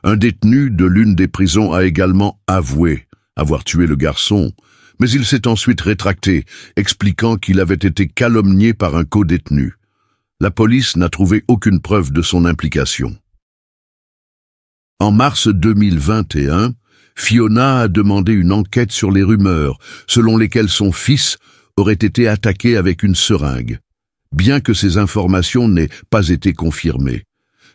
Un détenu de l'une des prisons a également avoué avoir tué le garçon, mais il s'est ensuite rétracté, expliquant qu'il avait été calomnié par un co-détenu. La police n'a trouvé aucune preuve de son implication. En mars 2021, Fiona a demandé une enquête sur les rumeurs, selon lesquelles son fils aurait été attaqué avec une seringue, bien que ces informations n'aient pas été confirmées.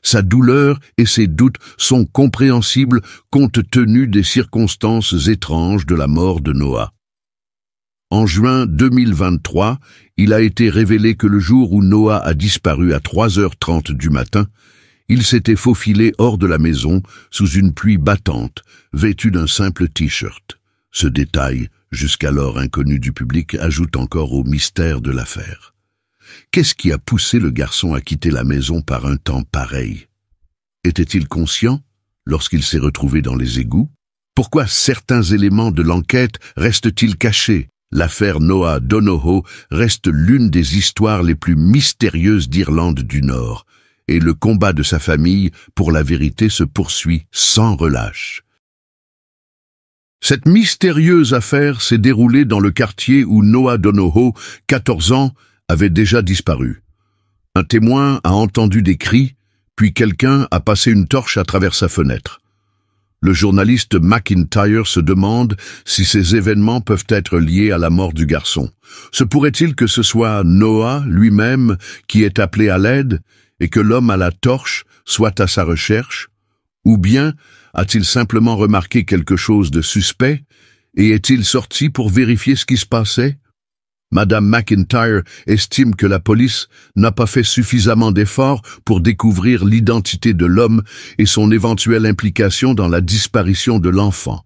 Sa douleur et ses doutes sont compréhensibles compte tenu des circonstances étranges de la mort de Noah. En juin 2023, il a été révélé que le jour où Noah a disparu à 3h30 du matin, il s'était faufilé hors de la maison sous une pluie battante, vêtu d'un simple t-shirt. Ce détail, jusqu'alors inconnu du public, ajoute encore au mystère de l'affaire. Qu'est-ce qui a poussé le garçon à quitter la maison par un temps pareil? Était-il conscient lorsqu'il s'est retrouvé dans les égouts? Pourquoi certains éléments de l'enquête restent-ils cachés? L'affaire Noah Donohoe reste l'une des histoires les plus mystérieuses d'Irlande du Nord, et le combat de sa famille pour la vérité se poursuit sans relâche. Cette mystérieuse affaire s'est déroulée dans le quartier où Noah Donohoe, 14 ans, avait déjà disparu. Un témoin a entendu des cris, puis quelqu'un a passé une torche à travers sa fenêtre. Le journaliste McIntyre se demande si ces événements peuvent être liés à la mort du garçon. Se pourrait-il que ce soit Noah lui-même qui est appelé à l'aide et que l'homme à la torche soit à sa recherche? Ou bien a-t-il simplement remarqué quelque chose de suspect et est-il sorti pour vérifier ce qui se passait? Madame McIntyre estime que la police n'a pas fait suffisamment d'efforts pour découvrir l'identité de l'homme et son éventuelle implication dans la disparition de l'enfant.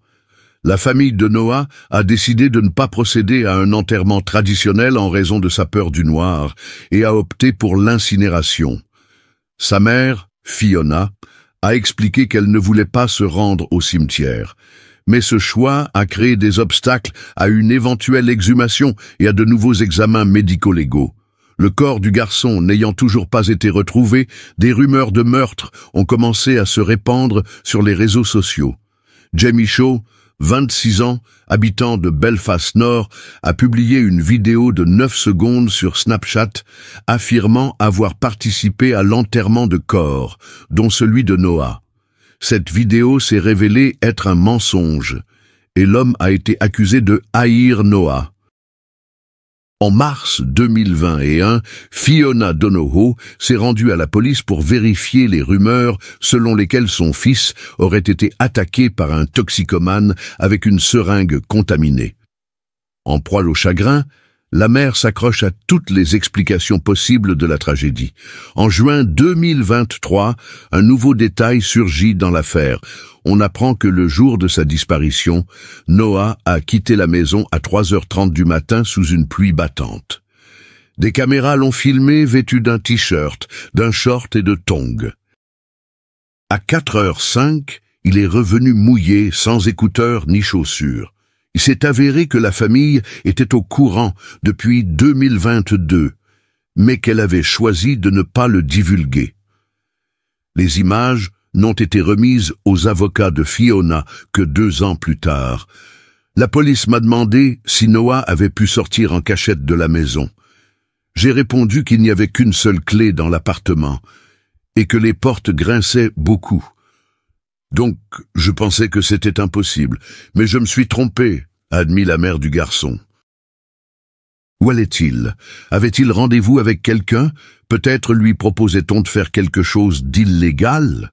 La famille de Noah a décidé de ne pas procéder à un enterrement traditionnel en raison de sa peur du noir et a opté pour l'incinération. Sa mère, Fiona, a expliqué qu'elle ne voulait pas se rendre au cimetière. Mais ce choix a créé des obstacles à une éventuelle exhumation et à de nouveaux examens médico-légaux. Le corps du garçon n'ayant toujours pas été retrouvé, des rumeurs de meurtre ont commencé à se répandre sur les réseaux sociaux. Jamie Shaw, 26 ans, habitant de Belfast Nord, a publié une vidéo de 9 secondes sur Snapchat affirmant avoir participé à l'enterrement de corps, dont celui de Noah. Cette vidéo s'est révélée être un mensonge, et l'homme a été accusé de haïr Noah. En mars 2021, Fiona Donohoe s'est rendue à la police pour vérifier les rumeurs selon lesquelles son fils aurait été attaqué par un toxicomane avec une seringue contaminée. En proie au chagrin, la mère s'accroche à toutes les explications possibles de la tragédie. En juin 2023, un nouveau détail surgit dans l'affaire. On apprend que le jour de sa disparition, Noah a quitté la maison à 3h30 du matin sous une pluie battante. Des caméras l'ont filmé vêtu d'un t-shirt, d'un short et de tongs. À 4h05, il est revenu mouillé, sans écouteurs ni chaussures. Il s'est avéré que la famille était au courant depuis 2022, mais qu'elle avait choisi de ne pas le divulguer. Les images n'ont été remises aux avocats de Fiona que 2 ans plus tard. La police m'a demandé si Noah avait pu sortir en cachette de la maison. J'ai répondu qu'il n'y avait qu'une seule clé dans l'appartement et que les portes grinçaient beaucoup. Donc, je pensais que c'était impossible, mais je me suis trompé, a admis la mère du garçon. Où allait-il? Avait-il rendez-vous avec quelqu'un? Peut-être lui proposait-on de faire quelque chose d'illégal?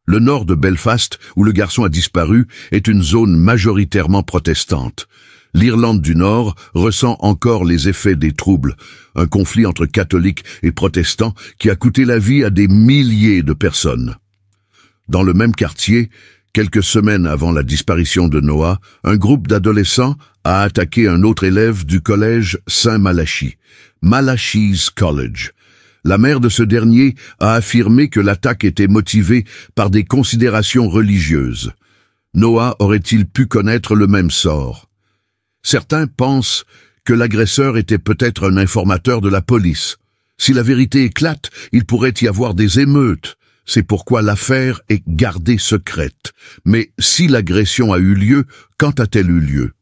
Le nord de Belfast, où le garçon a disparu, est une zone majoritairement protestante. L'Irlande du Nord ressent encore les effets des troubles, un conflit entre catholiques et protestants qui a coûté la vie à des milliers de personnes. Dans le même quartier, quelques semaines avant la disparition de Noah, un groupe d'adolescents a attaqué un autre élève du collège Saint-Malachie, Malachie's College. La mère de ce dernier a affirmé que l'attaque était motivée par des considérations religieuses. Noah aurait-il pu connaître le même sort? Certains pensent que l'agresseur était peut-être un informateur de la police. Si la vérité éclate, il pourrait y avoir des émeutes. C'est pourquoi l'affaire est gardée secrète. Mais si l'agression a eu lieu, quand a-t-elle eu lieu?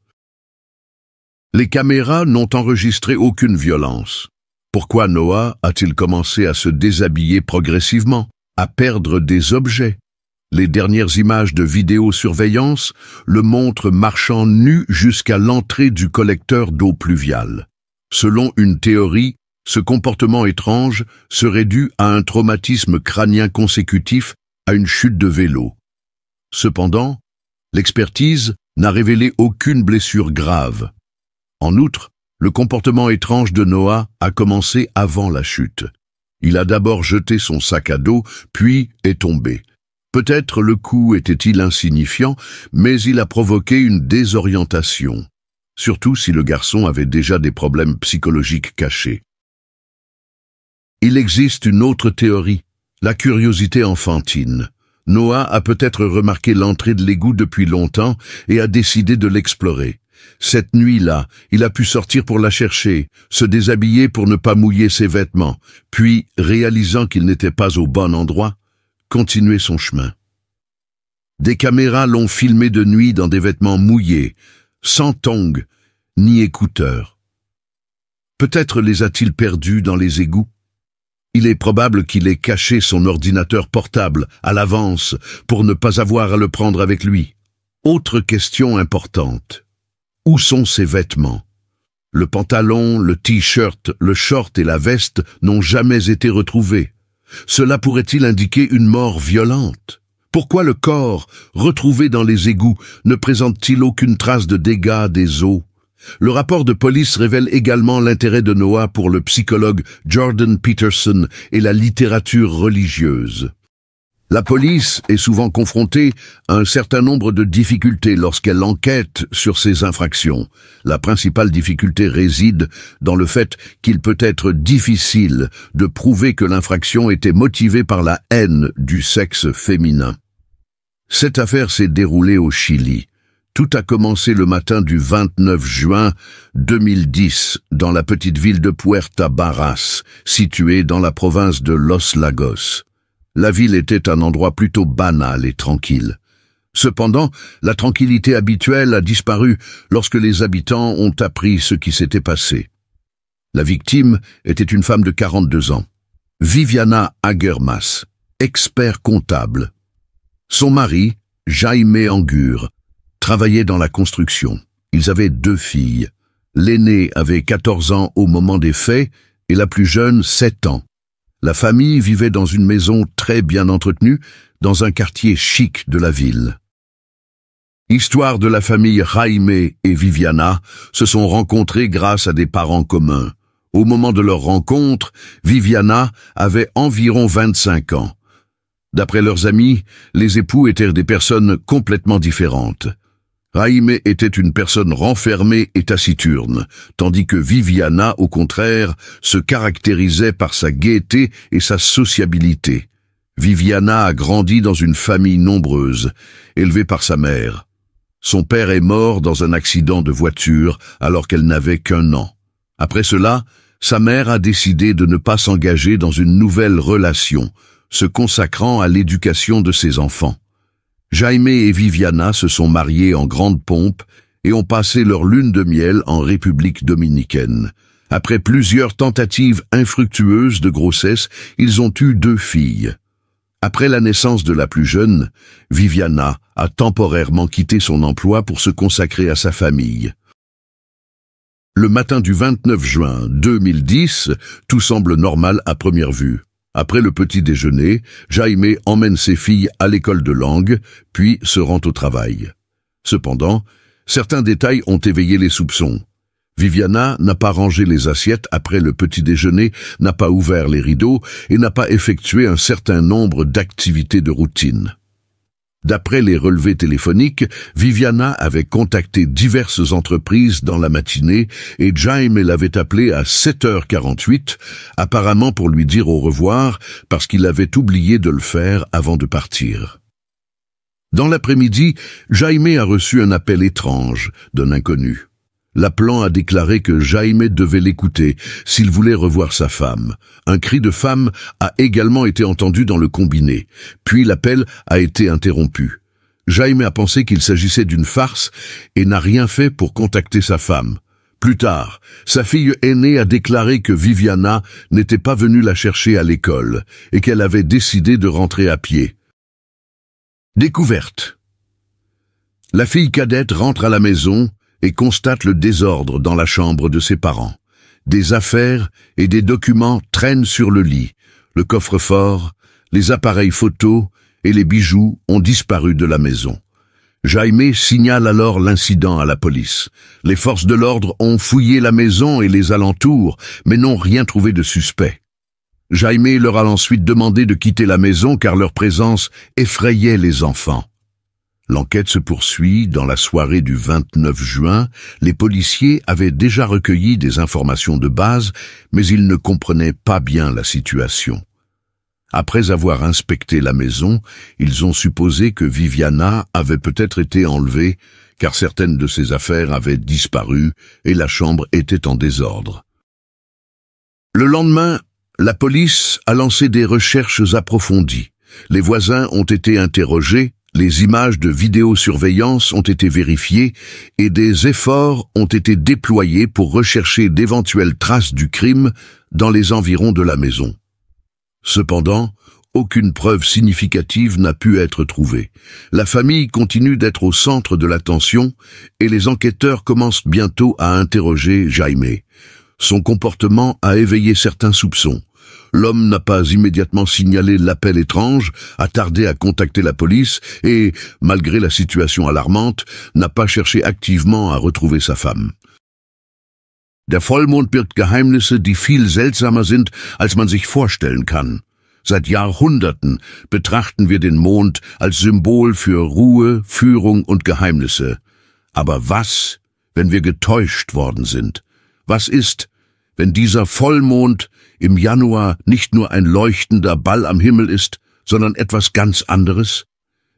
Les caméras n'ont enregistré aucune violence. Pourquoi Noah a-t-il commencé à se déshabiller progressivement, à perdre des objets? Les dernières images de vidéosurveillance le montrent marchant nu jusqu'à l'entrée du collecteur d'eau pluviale. Selon une théorie, ce comportement étrange serait dû à un traumatisme crânien consécutif à une chute de vélo. Cependant, l'expertise n'a révélé aucune blessure grave. En outre, le comportement étrange de Noah a commencé avant la chute. Il a d'abord jeté son sac à dos, puis est tombé. Peut-être le coup était-il insignifiant, mais il a provoqué une désorientation, surtout si le garçon avait déjà des problèmes psychologiques cachés. Il existe une autre théorie, la curiosité enfantine. Noah a peut-être remarqué l'entrée de l'égout depuis longtemps et a décidé de l'explorer. Cette nuit-là, il a pu sortir pour la chercher, se déshabiller pour ne pas mouiller ses vêtements, puis, réalisant qu'il n'était pas au bon endroit, continuer son chemin. Des caméras l'ont filmé de nuit dans des vêtements mouillés, sans tongs ni écouteurs. Peut-être les a-t-il perdus dans les égouts? Il est probable qu'il ait caché son ordinateur portable à l'avance pour ne pas avoir à le prendre avec lui. Autre question importante. Où sont ses vêtements? Le pantalon, le t-shirt, le short et la veste n'ont jamais été retrouvés. Cela pourrait-il indiquer une mort violente? Pourquoi le corps, retrouvé dans les égouts, ne présente-t-il aucune trace de dégâts des eaux? Le rapport de police révèle également l'intérêt de Noah pour le psychologue Jordan Peterson et la littérature religieuse. La police est souvent confrontée à un certain nombre de difficultés lorsqu'elle enquête sur ces infractions. La principale difficulté réside dans le fait qu'il peut être difficile de prouver que l'infraction était motivée par la haine du sexe féminin. Cette affaire s'est déroulée au Chili. Tout a commencé le matin du 29 juin 2010 dans la petite ville de Puerto Barras, située dans la province de Los Lagos. La ville était un endroit plutôt banal et tranquille. Cependant, la tranquillité habituelle a disparu lorsque les habitants ont appris ce qui s'était passé. La victime était une femme de 42 ans, Viviana Hagermas, expert comptable. Son mari, Jaime Angur, travaillait dans la construction. Ils avaient 2 filles. L'aînée avait 14 ans au moment des faits et la plus jeune 7 ans. La famille vivait dans une maison très bien entretenue, dans un quartier chic de la ville. Histoire de la famille Jaime et Viviana se sont rencontrés grâce à des parents communs. Au moment de leur rencontre, Viviana avait environ 25 ans. D'après leurs amis, les époux étaient des personnes complètement différentes. Jaime était une personne renfermée et taciturne, tandis que Viviana, au contraire, se caractérisait par sa gaieté et sa sociabilité. Viviana a grandi dans une famille nombreuse, élevée par sa mère. Son père est mort dans un accident de voiture alors qu'elle n'avait qu'1 an. Après cela, sa mère a décidé de ne pas s'engager dans une nouvelle relation, se consacrant à l'éducation de ses enfants. Jaime et Viviana se sont mariés en grande pompe et ont passé leur lune de miel en République dominicaine. Après plusieurs tentatives infructueuses de grossesse, ils ont eu 2 filles. Après la naissance de la plus jeune, Viviana a temporairement quitté son emploi pour se consacrer à sa famille. Le matin du 29 juin 2010, tout semble normal à première vue. Après le petit déjeuner, Jaime emmène ses filles à l'école de langue, puis se rend au travail. Cependant, certains détails ont éveillé les soupçons. Viviana n'a pas rangé les assiettes après le petit déjeuner, n'a pas ouvert les rideaux et n'a pas effectué un certain nombre d'activités de routine. D'après les relevés téléphoniques, Viviana avait contacté diverses entreprises dans la matinée et Jaime l'avait appelée à 7h48, apparemment pour lui dire au revoir parce qu'il avait oublié de le faire avant de partir. Dans l'après-midi, Jaime a reçu un appel étrange d'un inconnu. L'appelant a déclaré que Jaime devait l'écouter s'il voulait revoir sa femme. Un cri de femme a également été entendu dans le combiné, puis l'appel a été interrompu. Jaime a pensé qu'il s'agissait d'une farce et n'a rien fait pour contacter sa femme. Plus tard, sa fille aînée a déclaré que Viviana n'était pas venue la chercher à l'école et qu'elle avait décidé de rentrer à pied. Découverte. La fille cadette rentre à la maison et constate le désordre dans la chambre de ses parents. Des affaires et des documents traînent sur le lit. Le coffre-fort, les appareils photos et les bijoux ont disparu de la maison. Jaime signale alors l'incident à la police. Les forces de l'ordre ont fouillé la maison et les alentours, mais n'ont rien trouvé de suspect. Jaime leur a ensuite demandé de quitter la maison car leur présence effrayait les enfants. L'enquête se poursuit. Dans la soirée du 29 juin, les policiers avaient déjà recueilli des informations de base, mais ils ne comprenaient pas bien la situation. Après avoir inspecté la maison, ils ont supposé que Viviana avait peut-être été enlevée, car certaines de ses affaires avaient disparu et la chambre était en désordre. Le lendemain, la police a lancé des recherches approfondies. Les voisins ont été interrogés, les images de vidéosurveillance ont été vérifiées et des efforts ont été déployés pour rechercher d'éventuelles traces du crime dans les environs de la maison. Cependant, aucune preuve significative n'a pu être trouvée. La famille continue d'être au centre de l'attention et les enquêteurs commencent bientôt à interroger Jaime. Son comportement a éveillé certains soupçons. L'homme n'a pas immédiatement signalé l'appel étrange, a tardé à contacter la police et, malgré la situation alarmante, n'a pas cherché activement à retrouver sa femme. Der Vollmond birgt Geheimnisse, die viel seltsamer sind, als man sich vorstellen kann. Seit Jahrhunderten betrachten wir den Mond als Symbol für Ruhe, Führung und Geheimnisse. Aber was, wenn wir getäuscht worden sind? Was ist, wenn dieser Vollmond im Januar nicht nur ein leuchtender Ball am Himmel ist, sondern etwas ganz anderes?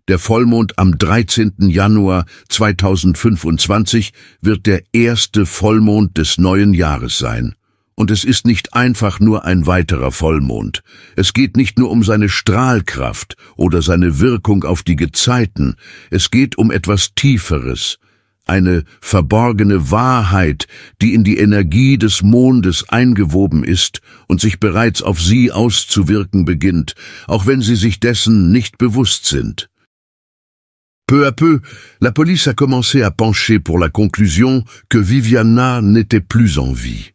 Der Vollmond am 13. Januar 2025 wird der erste Vollmond des neuen Jahres sein. Und es ist nicht einfach nur ein weiterer Vollmond. Es geht nicht nur um seine Strahlkraft oder seine Wirkung auf die Gezeiten. Es geht um etwas Tieferes. Eine verborgene Wahrheit, die in die Energie des Mondes eingewoben ist und sich bereits auf sie auszuwirken beginnt, auch wenn sie sich dessen nicht bewusst sind. Peu à peu, la police a commencé à pencher pour la conclusion que Viviana n'était plus en vie.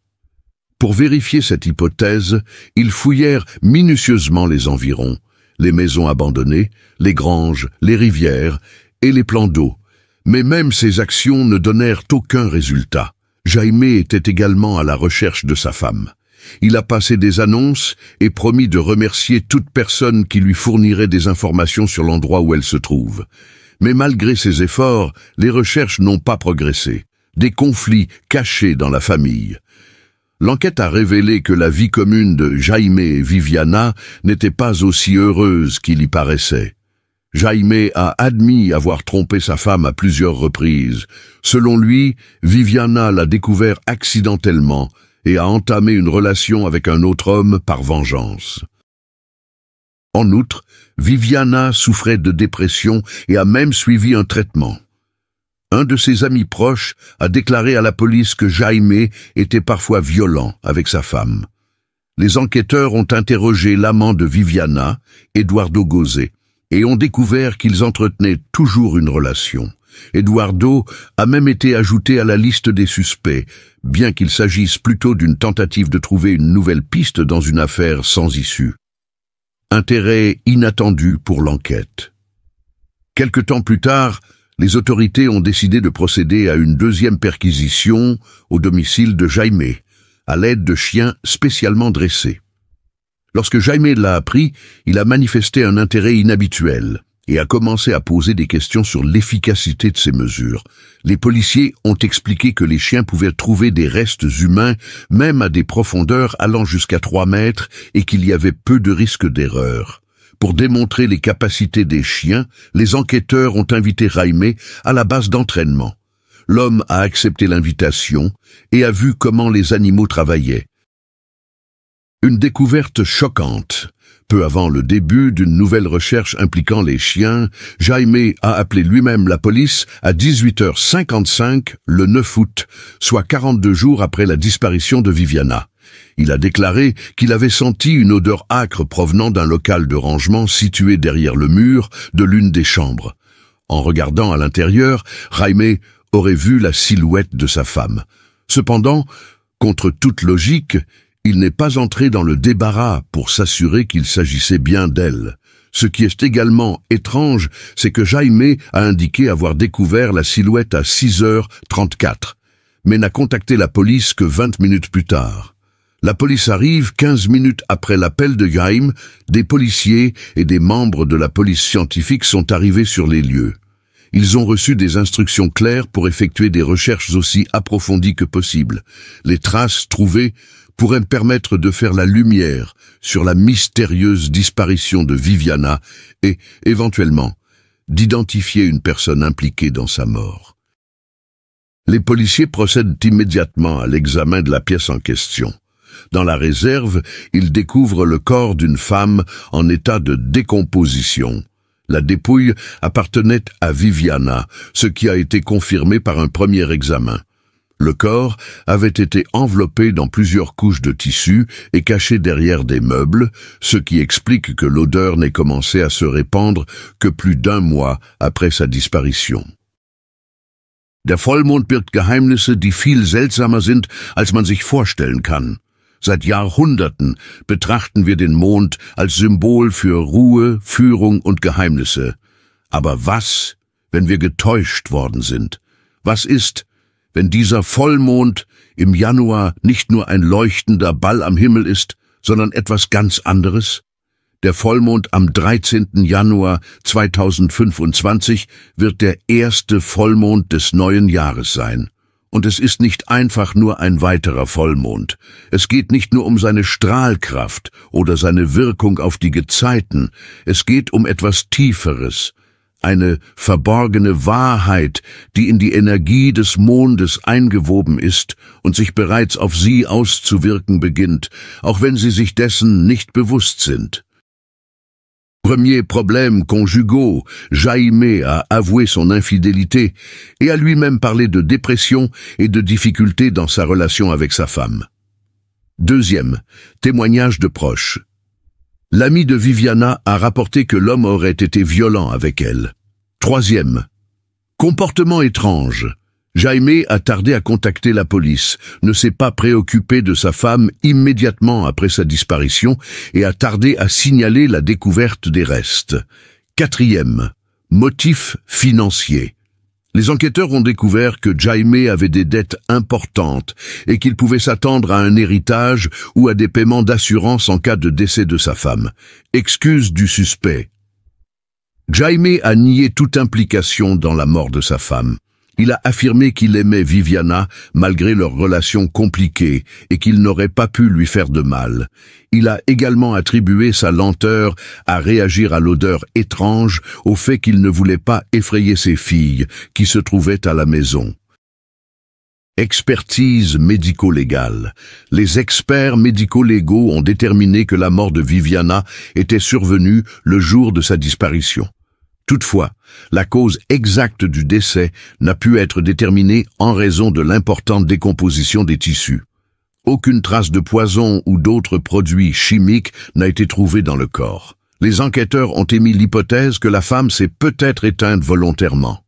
Pour vérifier cette hypothèse, ils fouillèrent minutieusement les environs, les maisons abandonnées, les granges, les rivières et les plans d'eau. Mais même ces actions ne donnèrent aucun résultat. Jaime était également à la recherche de sa femme. Il a passé des annonces et promis de remercier toute personne qui lui fournirait des informations sur l'endroit où elle se trouve. Mais malgré ses efforts, les recherches n'ont pas progressé. Des conflits cachés dans la famille. L'enquête a révélé que la vie commune de Jaime et Viviana n'était pas aussi heureuse qu'il y paraissait. Jaime a admis avoir trompé sa femme à plusieurs reprises. Selon lui, Viviana l'a découvert accidentellement et a entamé une relation avec un autre homme par vengeance. En outre, Viviana souffrait de dépression et a même suivi un traitement. Un de ses amis proches a déclaré à la police que Jaime était parfois violent avec sa femme. Les enquêteurs ont interrogé l'amant de Viviana, Eduardo Gozé, et ont découvert qu'ils entretenaient toujours une relation. Eduardo a même été ajouté à la liste des suspects, bien qu'il s'agisse plutôt d'une tentative de trouver une nouvelle piste dans une affaire sans issue. Intérêt inattendu pour l'enquête. Quelque temps plus tard, les autorités ont décidé de procéder à une deuxième perquisition au domicile de Jaime, à l'aide de chiens spécialement dressés. Lorsque Jaime l'a appris, il a manifesté un intérêt inhabituel et a commencé à poser des questions sur l'efficacité de ces mesures. Les policiers ont expliqué que les chiens pouvaient trouver des restes humains, même à des profondeurs allant jusqu'à 3 mètres, et qu'il y avait peu de risque d'erreur. Pour démontrer les capacités des chiens, les enquêteurs ont invité Jaime à la base d'entraînement. L'homme a accepté l'invitation et a vu comment les animaux travaillaient. Une découverte choquante. Peu avant le début d'une nouvelle recherche impliquant les chiens, Jaime a appelé lui-même la police à 18h55 le 9 août, soit 42 jours après la disparition de Viviana. Il a déclaré qu'il avait senti une odeur âcre provenant d'un local de rangement situé derrière le mur de l'une des chambres. En regardant à l'intérieur, Jaime aurait vu la silhouette de sa femme. Cependant, contre toute logique, il n'est pas entré dans le débarras pour s'assurer qu'il s'agissait bien d'elle. Ce qui est également étrange, c'est que Jaime a indiqué avoir découvert la silhouette à 6h34, mais n'a contacté la police que 20 minutes plus tard. La police arrive 15 minutes après l'appel de Jaime, des policiers et des membres de la police scientifique sont arrivés sur les lieux. Ils ont reçu des instructions claires pour effectuer des recherches aussi approfondies que possible. Les traces trouvées pourraient permettre de faire la lumière sur la mystérieuse disparition de Viviana et, éventuellement, d'identifier une personne impliquée dans sa mort. Les policiers procèdent immédiatement à l'examen de la pièce en question. Dans la réserve, ils découvrent le corps d'une femme en état de décomposition. La dépouille appartenait à Viviana, ce qui a été confirmé par un premier examen. Le corps avait été enveloppé dans plusieurs couches de tissu et caché derrière des meubles, ce qui explique que l'odeur n'ait commencé à se répandre que plus d'1 mois après sa disparition. Der Vollmond birgt Geheimnisse, die viel seltsamer sind, als man sich vorstellen kann. Seit Jahrhunderten betrachten wir den Mond als Symbol für Ruhe, Führung und Geheimnisse. Aber was, wenn wir getäuscht worden sind? Was ist, wenn dieser Vollmond im Januar nicht nur ein leuchtender Ball am Himmel ist, sondern etwas ganz anderes? Der Vollmond am 13. Januar 2025 wird der erste Vollmond des neuen Jahres sein. Und es ist nicht einfach nur ein weiterer Vollmond. Es geht nicht nur um seine Strahlkraft oder seine Wirkung auf die Gezeiten. Es geht um etwas Tieferes. Eine verborgene Wahrheit, die in die Energie des Mondes eingewoben ist und sich bereits auf sie auszuwirken beginnt, auch wenn sie sich dessen nicht bewusst sind. Premiers problèmes conjugaux, Jaime a avoué son infidélité et a lui-même parlé de dépression et de difficultés dans sa relation avec sa femme. Deuxième, témoignage de proches. L'ami de Viviana a rapporté que l'homme aurait été violent avec elle. Troisième, comportement étrange. Jaime a tardé à contacter la police, ne s'est pas préoccupé de sa femme immédiatement après sa disparition et a tardé à signaler la découverte des restes. Quatrième, motif financier. Les enquêteurs ont découvert que Jaime avait des dettes importantes et qu'il pouvait s'attendre à un héritage ou à des paiements d'assurance en cas de décès de sa femme. Excuse du suspect. Jaime a nié toute implication dans la mort de sa femme. Il a affirmé qu'il aimait Viviana malgré leur relation compliquée et qu'il n'aurait pas pu lui faire de mal. Il a également attribué sa lenteur à réagir à l'odeur étrange au fait qu'il ne voulait pas effrayer ses filles qui se trouvaient à la maison. Expertise médico-légale. Les experts médico-légaux ont déterminé que la mort de Viviana était survenue le jour de sa disparition. Toutefois, la cause exacte du décès n'a pu être déterminée en raison de l'importante décomposition des tissus. Aucune trace de poison ou d'autres produits chimiques n'a été trouvée dans le corps. Les enquêteurs ont émis l'hypothèse que la femme s'est peut-être éteinte volontairement.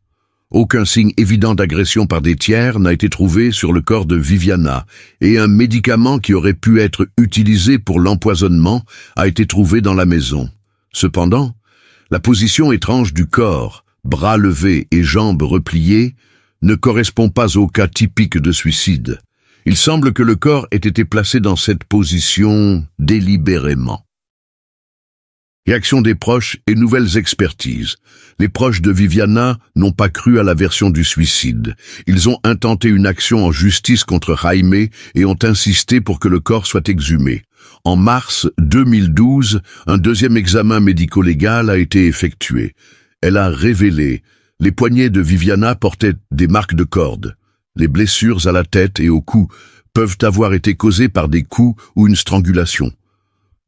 Aucun signe évident d'agression par des tiers n'a été trouvé sur le corps de Viviana et un médicament qui aurait pu être utilisé pour l'empoisonnement a été trouvé dans la maison. Cependant, la position étrange du corps, bras levés et jambes repliées, ne correspond pas au cas typique de suicide. Il semble que le corps ait été placé dans cette position délibérément. Réaction des proches et nouvelles expertises. Les proches de Viviana n'ont pas cru à la version du suicide. Ils ont intenté une action en justice contre Jaime et ont insisté pour que le corps soit exhumé. En mars 2012, un deuxième examen médico-légal a été effectué. Elle a révélé les poignets de Viviana portaient des marques de cordes. Les blessures à la tête et au cou peuvent avoir été causées par des coups ou une strangulation.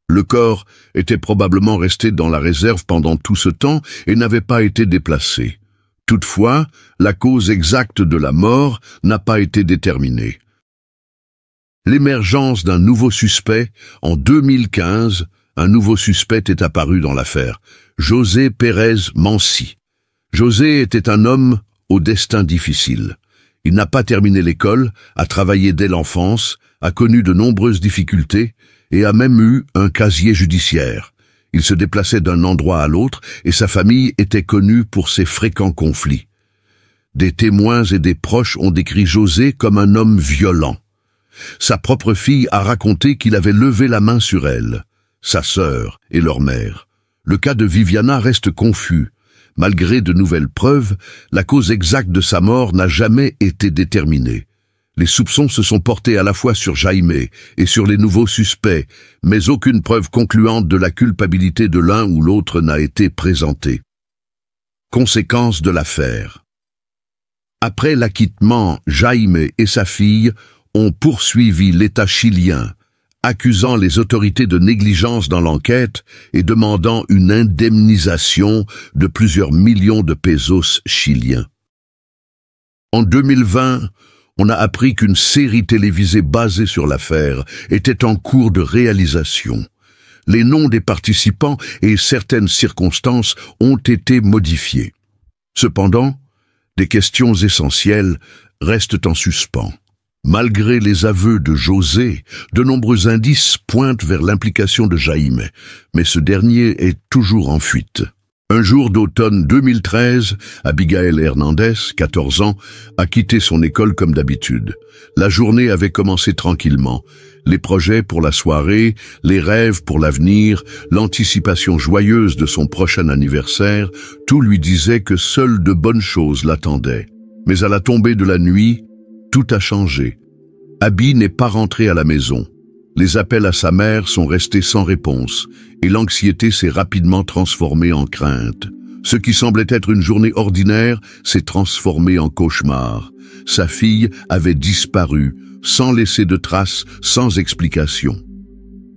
Le corps était probablement resté dans la réserve pendant tout ce temps et n'avait pas été déplacé. Toutefois, la cause exacte de la mort n'a pas été déterminée. L'émergence d'un nouveau suspect. En 2015, un nouveau suspect est apparu dans l'affaire, José Pérez Mansi. José était un homme au destin difficile. Il n'a pas terminé l'école, a travaillé dès l'enfance, a connu de nombreuses difficultés et a même eu un casier judiciaire. Il se déplaçait d'un endroit à l'autre et sa famille était connue pour ses fréquents conflits. Des témoins et des proches ont décrit José comme un homme violent. Sa propre fille a raconté qu'il avait levé la main sur elle, sa sœur et leur mère. Le cas de Viviana reste confus. Malgré de nouvelles preuves, la cause exacte de sa mort n'a jamais été déterminée. Les soupçons se sont portés à la fois sur Jaime et sur les nouveaux suspects, mais aucune preuve concluante de la culpabilité de l'un ou l'autre n'a été présentée. Conséquences de l'affaire. Après l'acquittement, Jaime et sa fille ont poursuivi l'État chilien, accusant les autorités de négligence dans l'enquête et demandant une indemnisation de plusieurs millions de pesos chiliens. En 2020, on a appris qu'une série télévisée basée sur l'affaire était en cours de réalisation. Les noms des participants et certaines circonstances ont été modifiés. Cependant, des questions essentielles restent en suspens. Malgré les aveux de José, de nombreux indices pointent vers l'implication de Jaime, mais ce dernier est toujours en fuite. Un jour d'automne 2013, Abigail Hernandez, 14 ans, a quitté son école comme d'habitude. La journée avait commencé tranquillement. Les projets pour la soirée, les rêves pour l'avenir, l'anticipation joyeuse de son prochain anniversaire, tout lui disait que seules de bonnes choses l'attendaient. Mais à la tombée de la nuit, tout a changé. Abby n'est pas rentrée à la maison. Les appels à sa mère sont restés sans réponse et l'anxiété s'est rapidement transformée en crainte. Ce qui semblait être une journée ordinaire s'est transformé en cauchemar. Sa fille avait disparu, sans laisser de traces, sans explication.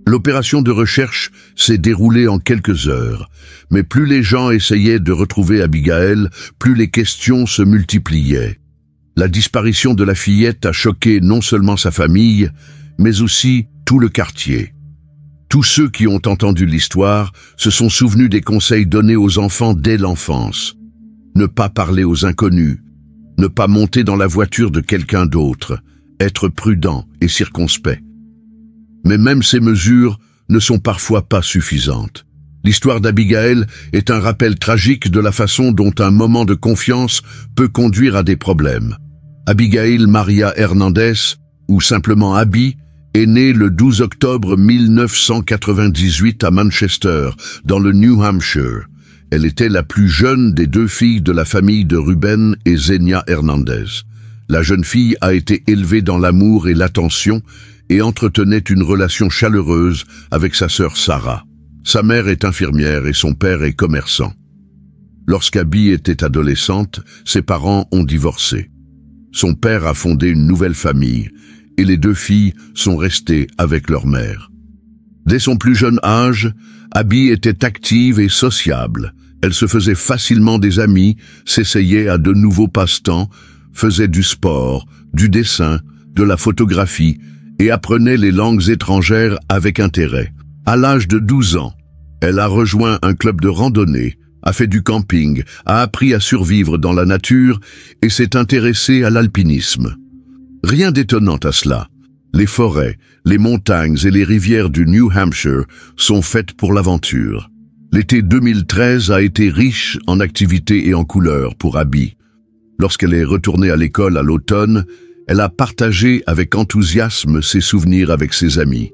L'opération de recherche s'est déroulée en quelques heures, mais plus les gens essayaient de retrouver Abigail, plus les questions se multipliaient. La disparition de la fillette a choqué non seulement sa famille, mais aussi tout le quartier. Tous ceux qui ont entendu l'histoire se sont souvenus des conseils donnés aux enfants dès l'enfance. Ne pas parler aux inconnus, ne pas monter dans la voiture de quelqu'un d'autre, être prudent et circonspect. Mais même ces mesures ne sont parfois pas suffisantes. L'histoire d'Abigail est un rappel tragique de la façon dont un moment de confiance peut conduire à des problèmes. Abigail Maria Hernandez, ou simplement Abby, est née le 12 octobre 1998 à Manchester, dans le New Hampshire. Elle était la plus jeune des deux filles de la famille de Ruben et Zenia Hernandez. La jeune fille a été élevée dans l'amour et l'attention et entretenait une relation chaleureuse avec sa sœur Sarah. Sa mère est infirmière et son père est commerçant. Lorsqu'Abby était adolescente, ses parents ont divorcé. Son père a fondé une nouvelle famille et les deux filles sont restées avec leur mère. Dès son plus jeune âge, Abby était active et sociable. Elle se faisait facilement des amis, s'essayait à de nouveaux passe-temps, faisait du sport, du dessin, de la photographie et apprenait les langues étrangères avec intérêt. À l'âge de 12 ans, elle a rejoint un club de randonnée, a fait du camping, a appris à survivre dans la nature et s'est intéressée à l'alpinisme. Rien d'étonnant à cela. Les forêts, les montagnes et les rivières du New Hampshire sont faites pour l'aventure. L'été 2013 a été riche en activités et en couleurs pour Abby. Lorsqu'elle est retournée à l'école à l'automne, elle a partagé avec enthousiasme ses souvenirs avec ses amis.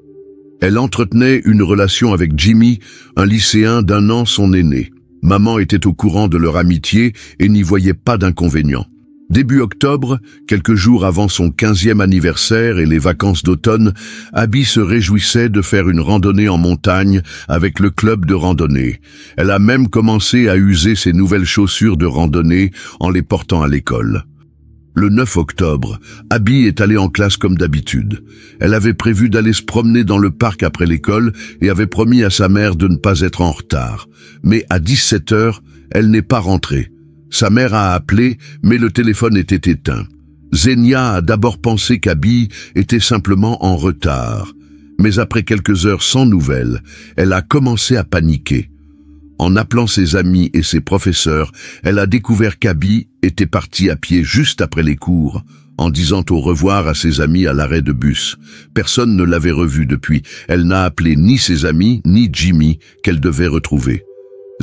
Elle entretenait une relation avec Jimmy, un lycéen d'1 an son aîné. Maman était au courant de leur amitié et n'y voyait pas d'inconvénient. Début octobre, quelques jours avant son 15e anniversaire et les vacances d'automne, Abby se réjouissait de faire une randonnée en montagne avec le club de randonnée. Elle a même commencé à user ses nouvelles chaussures de randonnée en les portant à l'école. Le 9 octobre, Abby est allée en classe comme d'habitude. Elle avait prévu d'aller se promener dans le parc après l'école et avait promis à sa mère de ne pas être en retard. Mais à 17 h, elle n'est pas rentrée. Sa mère a appelé, mais le téléphone était éteint. Zenia a d'abord pensé qu'Abby était simplement en retard. Mais après quelques heures sans nouvelles, elle a commencé à paniquer. En appelant ses amis et ses professeurs, elle a découvert qu'Abby était partie à pied juste après les cours, en disant au revoir à ses amis à l'arrêt de bus. Personne ne l'avait revue depuis. Elle n'a appelé ni ses amis, ni Jimmy, qu'elle devait retrouver.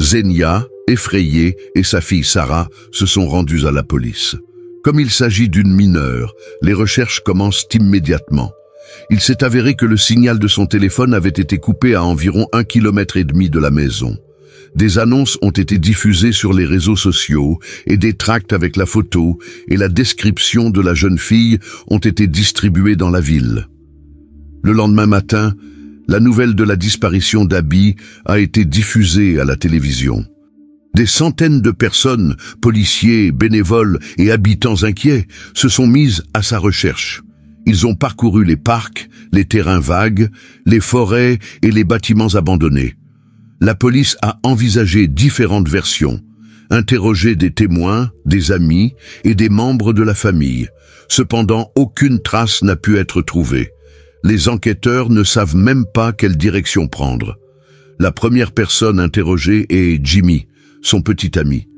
Zenia, effrayée, et sa fille Sarah se sont rendues à la police. Comme il s'agit d'une mineure, les recherches commencent immédiatement. Il s'est avéré que le signal de son téléphone avait été coupé à environ 1,5 km de la maison. Des annonces ont été diffusées sur les réseaux sociaux et des tracts avec la photo et la description de la jeune fille ont été distribués dans la ville. Le lendemain matin, la nouvelle de la disparition d'Abby a été diffusée à la télévision. Des centaines de personnes, policiers, bénévoles et habitants inquiets, se sont mises à sa recherche. Ils ont parcouru les parcs, les terrains vagues, les forêts et les bâtiments abandonnés. La police a envisagé différentes versions, interrogé des témoins, des amis et des membres de la famille. Cependant, aucune trace n'a pu être trouvée. Les enquêteurs ne savent même pas quelle direction prendre. La première personne interrogée est Jimmy, son petit ami.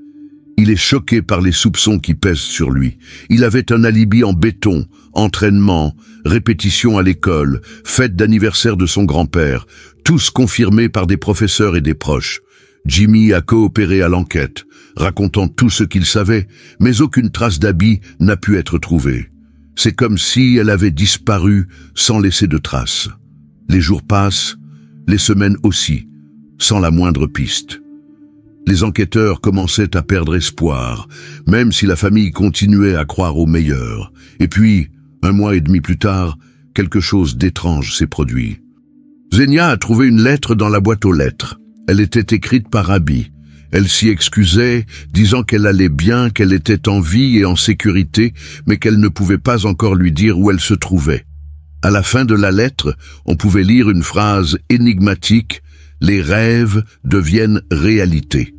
Il est choqué par les soupçons qui pèsent sur lui. Il avait un alibi en béton, entraînement, répétition à l'école, fête d'anniversaire de son grand-père, tous confirmés par des professeurs et des proches. Jimmy a coopéré à l'enquête, racontant tout ce qu'il savait, mais aucune trace d'Abby n'a pu être trouvée. C'est comme si elle avait disparu sans laisser de traces. Les jours passent, les semaines aussi, sans la moindre piste. Les enquêteurs commençaient à perdre espoir, même si la famille continuait à croire au meilleur. Et puis, 1 mois et demi plus tard, quelque chose d'étrange s'est produit. Zenia a trouvé une lettre dans la boîte aux lettres. Elle était écrite par Abby. Elle s'y excusait, disant qu'elle allait bien, qu'elle était en vie et en sécurité, mais qu'elle ne pouvait pas encore lui dire où elle se trouvait. À la fin de la lettre, on pouvait lire une phrase énigmatique: « Les rêves deviennent réalité ».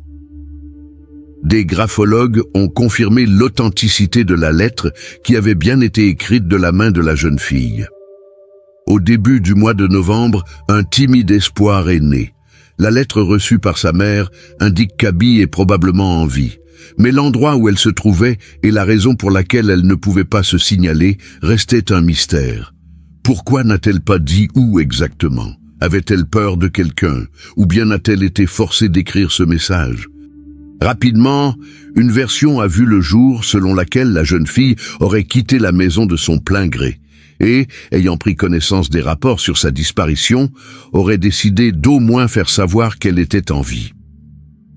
Des graphologues ont confirmé l'authenticité de la lettre qui avait bien été écrite de la main de la jeune fille. Au début du mois de novembre, un timide espoir est né. La lettre reçue par sa mère indique qu'Abby est probablement en vie. Mais l'endroit où elle se trouvait et la raison pour laquelle elle ne pouvait pas se signaler restait un mystère. Pourquoi n'a-t-elle pas dit où exactement? Avait-elle peur de quelqu'un, ou bien a-t-elle été forcée d'écrire ce message? Rapidement, une version a vu le jour selon laquelle la jeune fille aurait quitté la maison de son plein gré et, ayant pris connaissance des rapports sur sa disparition, aurait décidé d'au moins faire savoir qu'elle était en vie.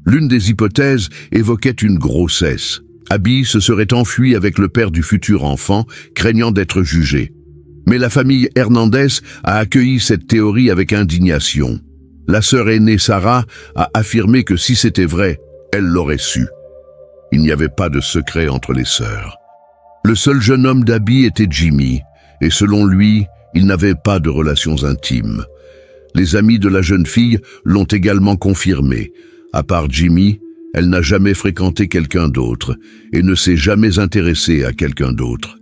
L'une des hypothèses évoquait une grossesse. Abby se serait enfuie avec le père du futur enfant, craignant d'être jugée. Mais la famille Hernandez a accueilli cette théorie avec indignation. La sœur aînée Sarah a affirmé que si c'était vrai, elle l'aurait su. Il n'y avait pas de secret entre les sœurs. Le seul jeune homme d'Abby était Jimmy, et selon lui, il n'avait pas de relations intimes. Les amis de la jeune fille l'ont également confirmé. À part Jimmy, elle n'a jamais fréquenté quelqu'un d'autre et ne s'est jamais intéressée à quelqu'un d'autre.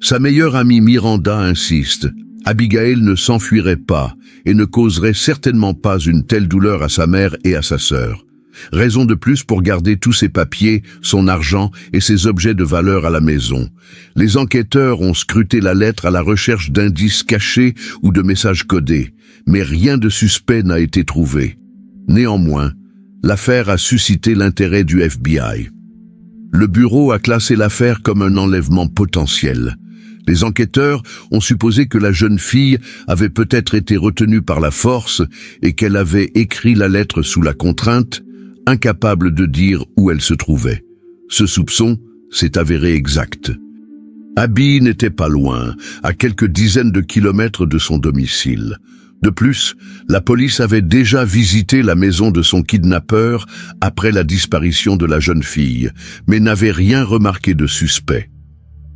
Sa meilleure amie Miranda insiste. Abigail ne s'enfuirait pas et ne causerait certainement pas une telle douleur à sa mère et à sa sœur. Raison de plus pour garder tous ses papiers, son argent et ses objets de valeur à la maison. Les enquêteurs ont scruté la lettre à la recherche d'indices cachés ou de messages codés, mais rien de suspect n'a été trouvé. Néanmoins, l'affaire a suscité l'intérêt du FBI. Le bureau a classé l'affaire comme un enlèvement potentiel. Les enquêteurs ont supposé que la jeune fille avait peut-être été retenue par la force et qu'elle avait écrit la lettre sous la contrainte, incapable de dire où elle se trouvait. Ce soupçon s'est avéré exact. Abby n'était pas loin, à quelques dizaines de kilomètres de son domicile. De plus, la police avait déjà visité la maison de son kidnappeur après la disparition de la jeune fille, mais n'avait rien remarqué de suspect.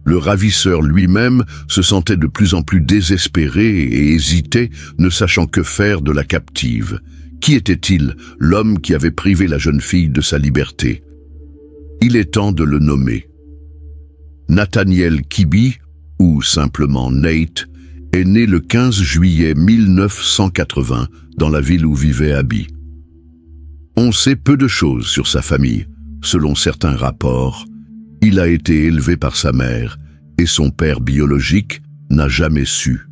Le ravisseur lui-même se sentait de plus en plus désespéré et hésitait, ne sachant que faire de la captive. Qui était-il, l'homme qui avait privé la jeune fille de sa liberté? Il est temps de le nommer. Nathaniel Kibbe, ou simplement Nate, est né le 15 juillet 1980 dans la ville où vivait Abby. On sait peu de choses sur sa famille. Selon certains rapports, il a été élevé par sa mère et son père biologique n'a jamais su.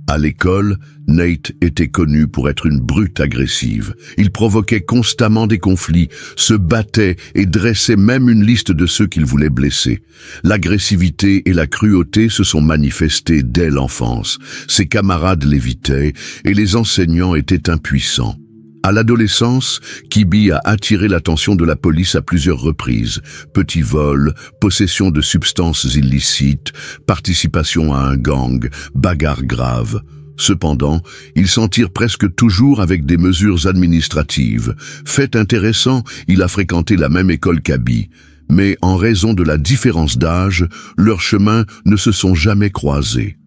À l'école, Nate était connu pour être une brute agressive. Il provoquait constamment des conflits, se battait et dressait même une liste de ceux qu'il voulait blesser. L'agressivité et la cruauté se sont manifestées dès l'enfance. Ses camarades l'évitaient et les enseignants étaient impuissants. À l'adolescence, Kibbe a attiré l'attention de la police à plusieurs reprises. Petits vols, possession de substances illicites, participation à un gang, bagarres graves. Cependant, il s'en tire presque toujours avec des mesures administratives. Fait intéressant, il a fréquenté la même école qu'Abby. Mais en raison de la différence d'âge, leurs chemins ne se sont jamais croisés.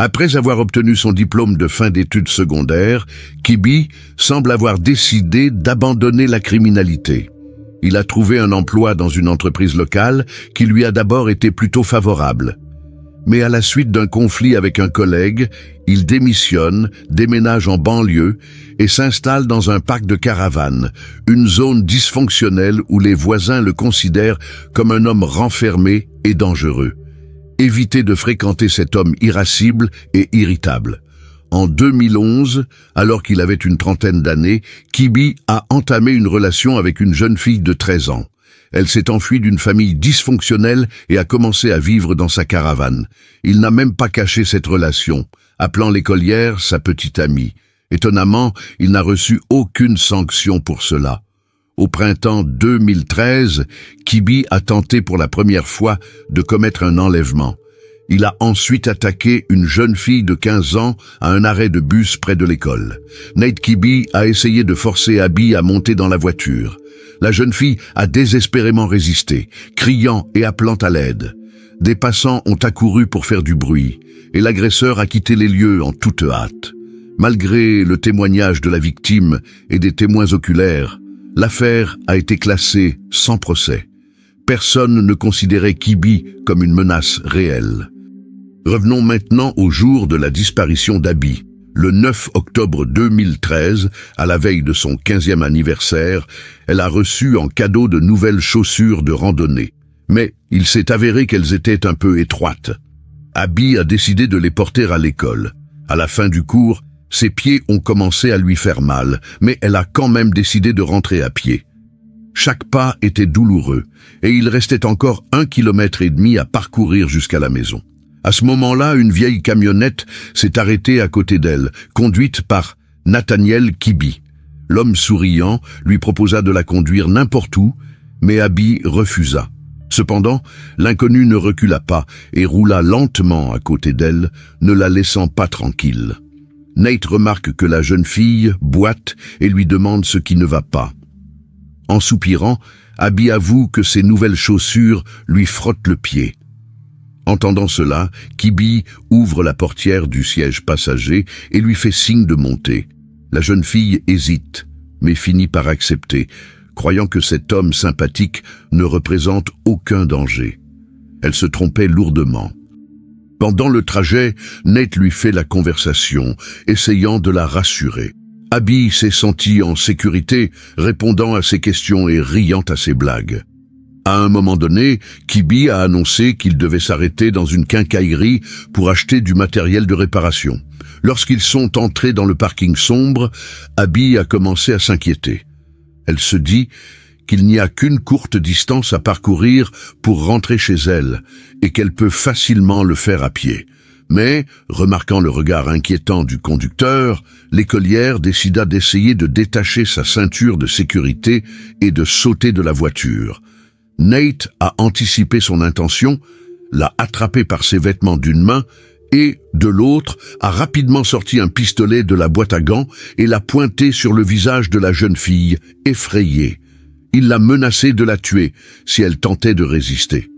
Après avoir obtenu son diplôme de fin d'études secondaires, Kibbe semble avoir décidé d'abandonner la criminalité. Il a trouvé un emploi dans une entreprise locale qui lui a d'abord été plutôt favorable. Mais à la suite d'un conflit avec un collègue, il démissionne, déménage en banlieue et s'installe dans un parc de caravanes, une zone dysfonctionnelle où les voisins le considèrent comme un homme renfermé et dangereux. Évitez de fréquenter cet homme irascible et irritable. En 2011, alors qu'il avait une trentaine d'années, Kibbe a entamé une relation avec une jeune fille de 13 ans. Elle s'est enfuie d'une famille dysfonctionnelle et a commencé à vivre dans sa caravane. Il n'a même pas caché cette relation, appelant l'écolière sa petite amie. Étonnamment, il n'a reçu aucune sanction pour cela. Au printemps 2013, Kibbe a tenté pour la première fois de commettre un enlèvement. Il a ensuite attaqué une jeune fille de 15 ans à un arrêt de bus près de l'école. Nate Kibbe a essayé de forcer Abby à monter dans la voiture. La jeune fille a désespérément résisté, criant et appelant à l'aide. Des passants ont accouru pour faire du bruit, et l'agresseur a quitté les lieux en toute hâte. Malgré le témoignage de la victime et des témoins oculaires, l'affaire a été classée sans procès. Personne ne considérait Kibbe comme une menace réelle. Revenons maintenant au jour de la disparition d'Abby. Le 9 octobre 2013, à la veille de son 15e anniversaire, elle a reçu en cadeau de nouvelles chaussures de randonnée. Mais il s'est avéré qu'elles étaient un peu étroites. Abby a décidé de les porter à l'école. À la fin du cours, Ses pieds ont commencé à lui faire mal, mais elle a quand même décidé de rentrer à pied. Chaque pas était douloureux, et il restait encore 1,5 kilomètre à parcourir jusqu'à la maison. À ce moment-là, une vieille camionnette s'est arrêtée à côté d'elle, conduite par Nathaniel Kibi. L'homme souriant lui proposa de la conduire n'importe où, mais Abby refusa. Cependant, l'inconnu ne recula pas et roula lentement à côté d'elle, ne la laissant pas tranquille. Nate remarque que la jeune fille boite et lui demande ce qui ne va pas. En soupirant, Abby avoue que ses nouvelles chaussures lui frottent le pied. Entendant cela, Kibi ouvre la portière du siège passager et lui fait signe de monter. La jeune fille hésite, mais finit par accepter, croyant que cet homme sympathique ne représente aucun danger. Elle se trompait lourdement. Pendant le trajet, Nate lui fait la conversation, essayant de la rassurer. Abby s'est sentie en sécurité, répondant à ses questions et riant à ses blagues. À un moment donné, Kibi a annoncé qu'il devait s'arrêter dans une quincaillerie pour acheter du matériel de réparation. Lorsqu'ils sont entrés dans le parking sombre, Abby a commencé à s'inquiéter. Elle se dit qu'il n'y a qu'une courte distance à parcourir pour rentrer chez elle et qu'elle peut facilement le faire à pied. Mais, remarquant le regard inquiétant du conducteur, l'écolière décida d'essayer de détacher sa ceinture de sécurité et de sauter de la voiture. Nate a anticipé son intention, l'a attrapé par ses vêtements d'une main et, de l'autre, a rapidement sorti un pistolet de la boîte à gants et l'a pointé sur le visage de la jeune fille, effrayée. Il l'a menacée de la tuer si elle tentait de résister.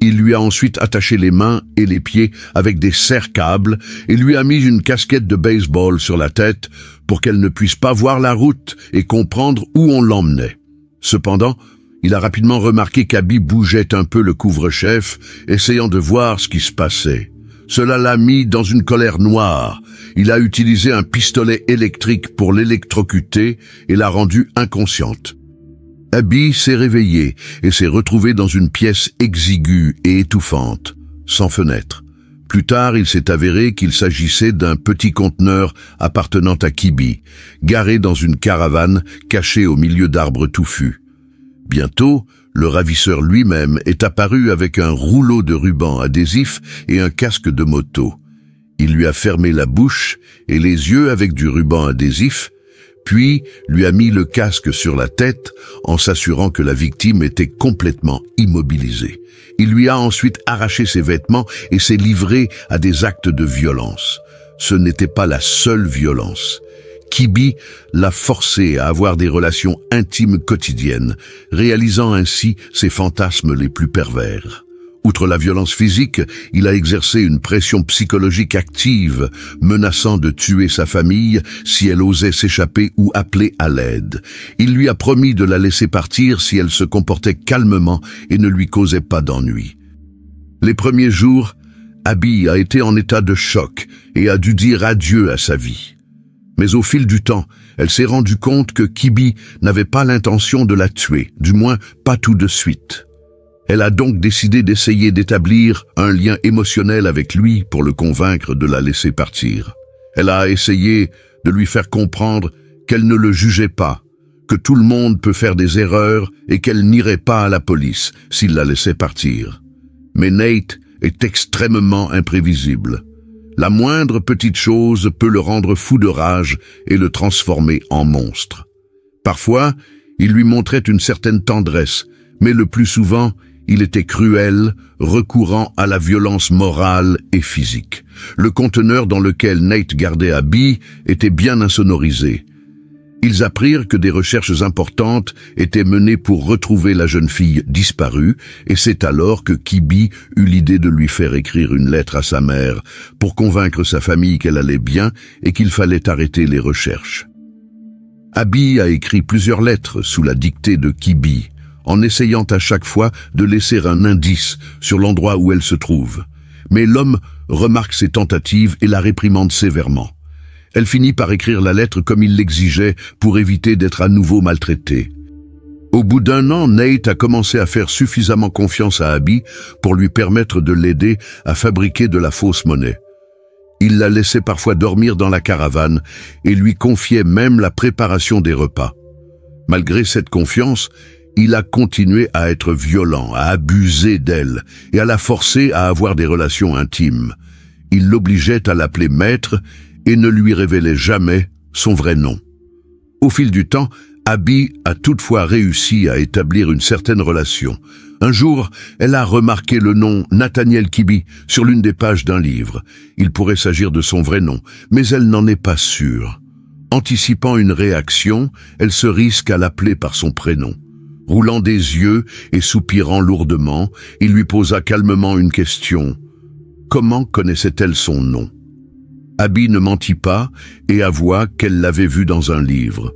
Il lui a ensuite attaché les mains et les pieds avec des serre-câbles et lui a mis une casquette de baseball sur la tête pour qu'elle ne puisse pas voir la route et comprendre où on l'emmenait. Cependant, il a rapidement remarqué qu'Abby bougeait un peu le couvre-chef, essayant de voir ce qui se passait. Cela l'a mis dans une colère noire. Il a utilisé un pistolet électrique pour l'électrocuter et l'a rendue inconsciente. Abby s'est réveillée et s'est retrouvée dans une pièce exiguë et étouffante, sans fenêtre. Plus tard, il s'est avéré qu'il s'agissait d'un petit conteneur appartenant à Kibi, garé dans une caravane cachée au milieu d'arbres touffus. Bientôt, le ravisseur lui-même est apparu avec un rouleau de ruban adhésif et un casque de moto. Il lui a fermé la bouche et les yeux avec du ruban adhésif, puis lui a mis le casque sur la tête en s'assurant que la victime était complètement immobilisée. Il lui a ensuite arraché ses vêtements et s'est livré à des actes de violence. Ce n'était pas la seule violence. Kibi l'a forcé à avoir des relations intimes quotidiennes, réalisant ainsi ses fantasmes les plus pervers. Outre la violence physique, il a exercé une pression psychologique active, menaçant de tuer sa famille si elle osait s'échapper ou appeler à l'aide. Il lui a promis de la laisser partir si elle se comportait calmement et ne lui causait pas d'ennui. Les premiers jours, Abby a été en état de choc et a dû dire adieu à sa vie. Mais au fil du temps, elle s'est rendue compte que Kibi n'avait pas l'intention de la tuer, du moins pas tout de suite. Elle a donc décidé d'essayer d'établir un lien émotionnel avec lui pour le convaincre de la laisser partir. Elle a essayé de lui faire comprendre qu'elle ne le jugeait pas, que tout le monde peut faire des erreurs et qu'elle n'irait pas à la police s'il la laissait partir. Mais Nate est extrêmement imprévisible. La moindre petite chose peut le rendre fou de rage et le transformer en monstre. Parfois, il lui montrait une certaine tendresse, mais le plus souvent, il était cruel, recourant à la violence morale et physique. Le conteneur dans lequel Nate gardait Abby était bien insonorisé. Ils apprirent que des recherches importantes étaient menées pour retrouver la jeune fille disparue, et c'est alors que Kibi eut l'idée de lui faire écrire une lettre à sa mère pour convaincre sa famille qu'elle allait bien et qu'il fallait arrêter les recherches. Abby a écrit plusieurs lettres sous la dictée de Kibi, en essayant à chaque fois de laisser un indice sur l'endroit où elle se trouve. Mais l'homme remarque ses tentatives et la réprimande sévèrement. Elle finit par écrire la lettre comme il l'exigeait pour éviter d'être à nouveau maltraitée. Au bout d'1 an, Nate a commencé à faire suffisamment confiance à Abby pour lui permettre de l'aider à fabriquer de la fausse monnaie. Il la laissait parfois dormir dans la caravane et lui confiait même la préparation des repas. Malgré cette confiance, il a continué à être violent, à abuser d'elle et à la forcer à avoir des relations intimes. Il l'obligeait à l'appeler maître et ne lui révélait jamais son vrai nom. Au fil du temps, Abby a toutefois réussi à établir une certaine relation. Un jour, elle a remarqué le nom Nathaniel Kibbe sur l'une des pages d'un livre. Il pourrait s'agir de son vrai nom, mais elle n'en est pas sûre. Anticipant une réaction, elle se risque à l'appeler par son prénom. Roulant des yeux et soupirant lourdement, il lui posa calmement une question. Comment connaissait-elle son nom? Abby ne mentit pas et avoua qu'elle l'avait vu dans un livre.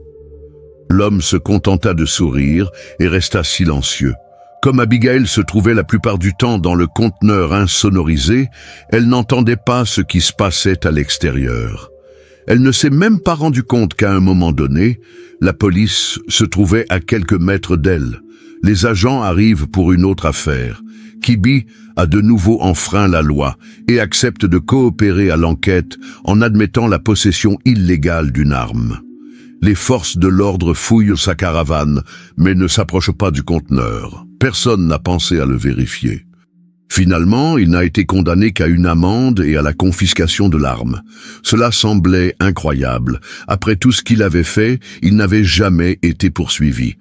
L'homme se contenta de sourire et resta silencieux. Comme Abigail se trouvait la plupart du temps dans le conteneur insonorisé, elle n'entendait pas ce qui se passait à l'extérieur. Elle ne s'est même pas rendu compte qu'à un moment donné, la police se trouvait à quelques mètres d'elle. Les agents arrivent pour une autre affaire. Kibbe a de nouveau enfreint la loi et accepte de coopérer à l'enquête en admettant la possession illégale d'une arme. Les forces de l'ordre fouillent sa caravane, mais ne s'approchent pas du conteneur. Personne n'a pensé à le vérifier. Finalement, il n'a été condamné qu'à une amende et à la confiscation de l'arme. Cela semblait incroyable. Après tout ce qu'il avait fait, il n'avait jamais été poursuivi.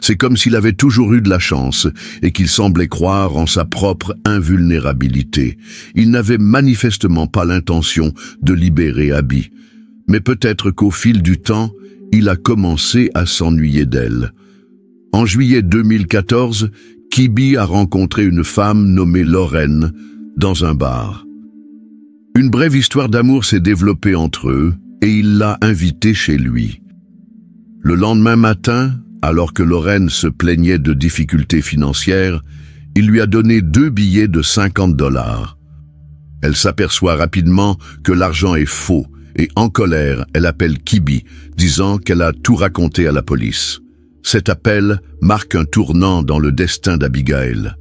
C'est comme s'il avait toujours eu de la chance et qu'il semblait croire en sa propre invulnérabilité. Il n'avait manifestement pas l'intention de libérer Abby. Mais peut-être qu'au fil du temps, il a commencé à s'ennuyer d'elle. En juillet 2014, Kibbe a rencontré une femme nommée Lorraine dans un bar. Une brève histoire d'amour s'est développée entre eux et il l'a invitée chez lui. Le lendemain matin, alors que Lorraine se plaignait de difficultés financières, il lui a donné 2 billets de $50. Elle s'aperçoit rapidement que l'argent est faux et en colère, elle appelle Kibbe, disant qu'elle a tout raconté à la police. Cet appel marque un tournant dans le destin d'Abigail.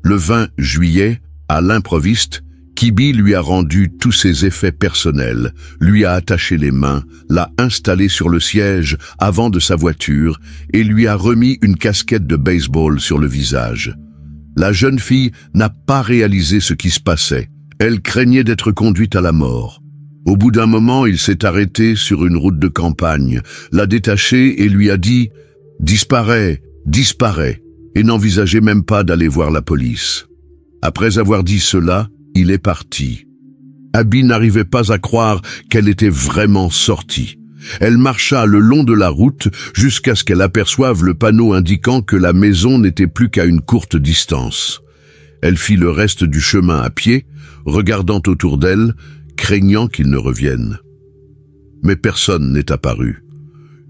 Le 20 juillet, à l'improviste, Kibbe lui a rendu tous ses effets personnels, lui a attaché les mains, l'a installé sur le siège avant de sa voiture et lui a remis une casquette de baseball sur le visage. La jeune fille n'a pas réalisé ce qui se passait. Elle craignait d'être conduite à la mort. Au bout d'un moment, il s'est arrêté sur une route de campagne, l'a détaché et lui a dit « Disparais, disparais » et n'envisageait même pas d'aller voir la police. Après avoir dit cela, il est parti. Abby n'arrivait pas à croire qu'elle était vraiment sortie. Elle marcha le long de la route jusqu'à ce qu'elle aperçoive le panneau indiquant que la maison n'était plus qu'à une courte distance. Elle fit le reste du chemin à pied, regardant autour d'elle, craignant qu'il ne revienne. Mais personne n'est apparu.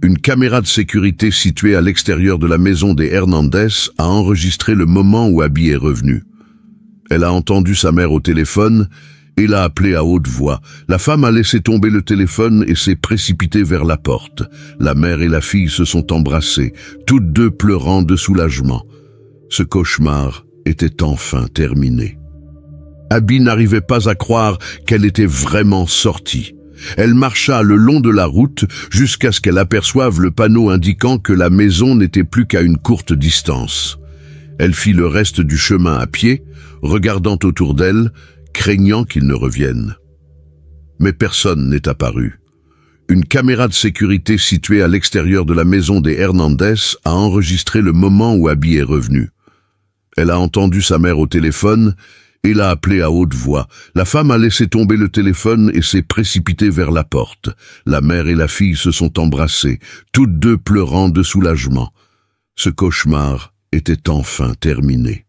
Une caméra de sécurité située à l'extérieur de la maison des Hernandez a enregistré le moment où Abby est revenue. Elle a entendu sa mère au téléphone et l'a appelée à haute voix. La femme a laissé tomber le téléphone et s'est précipitée vers la porte. La mère et la fille se sont embrassées, toutes deux pleurant de soulagement. Ce cauchemar était enfin terminé. Abby n'arrivait pas à croire qu'elle était vraiment sortie. Elle marcha le long de la route jusqu'à ce qu'elle aperçoive le panneau indiquant que la maison n'était plus qu'à une courte distance. Elle fit le reste du chemin à pied, regardant autour d'elle, craignant qu'il ne revienne. Mais personne n'est apparu. Une caméra de sécurité située à l'extérieur de la maison des Hernandez a enregistré le moment où Abby est revenue. Elle a entendu sa mère au téléphone et l'a appelée à haute voix. La femme a laissé tomber le téléphone et s'est précipitée vers la porte. La mère et la fille se sont embrassées, toutes deux pleurant de soulagement. Ce cauchemar était enfin terminé.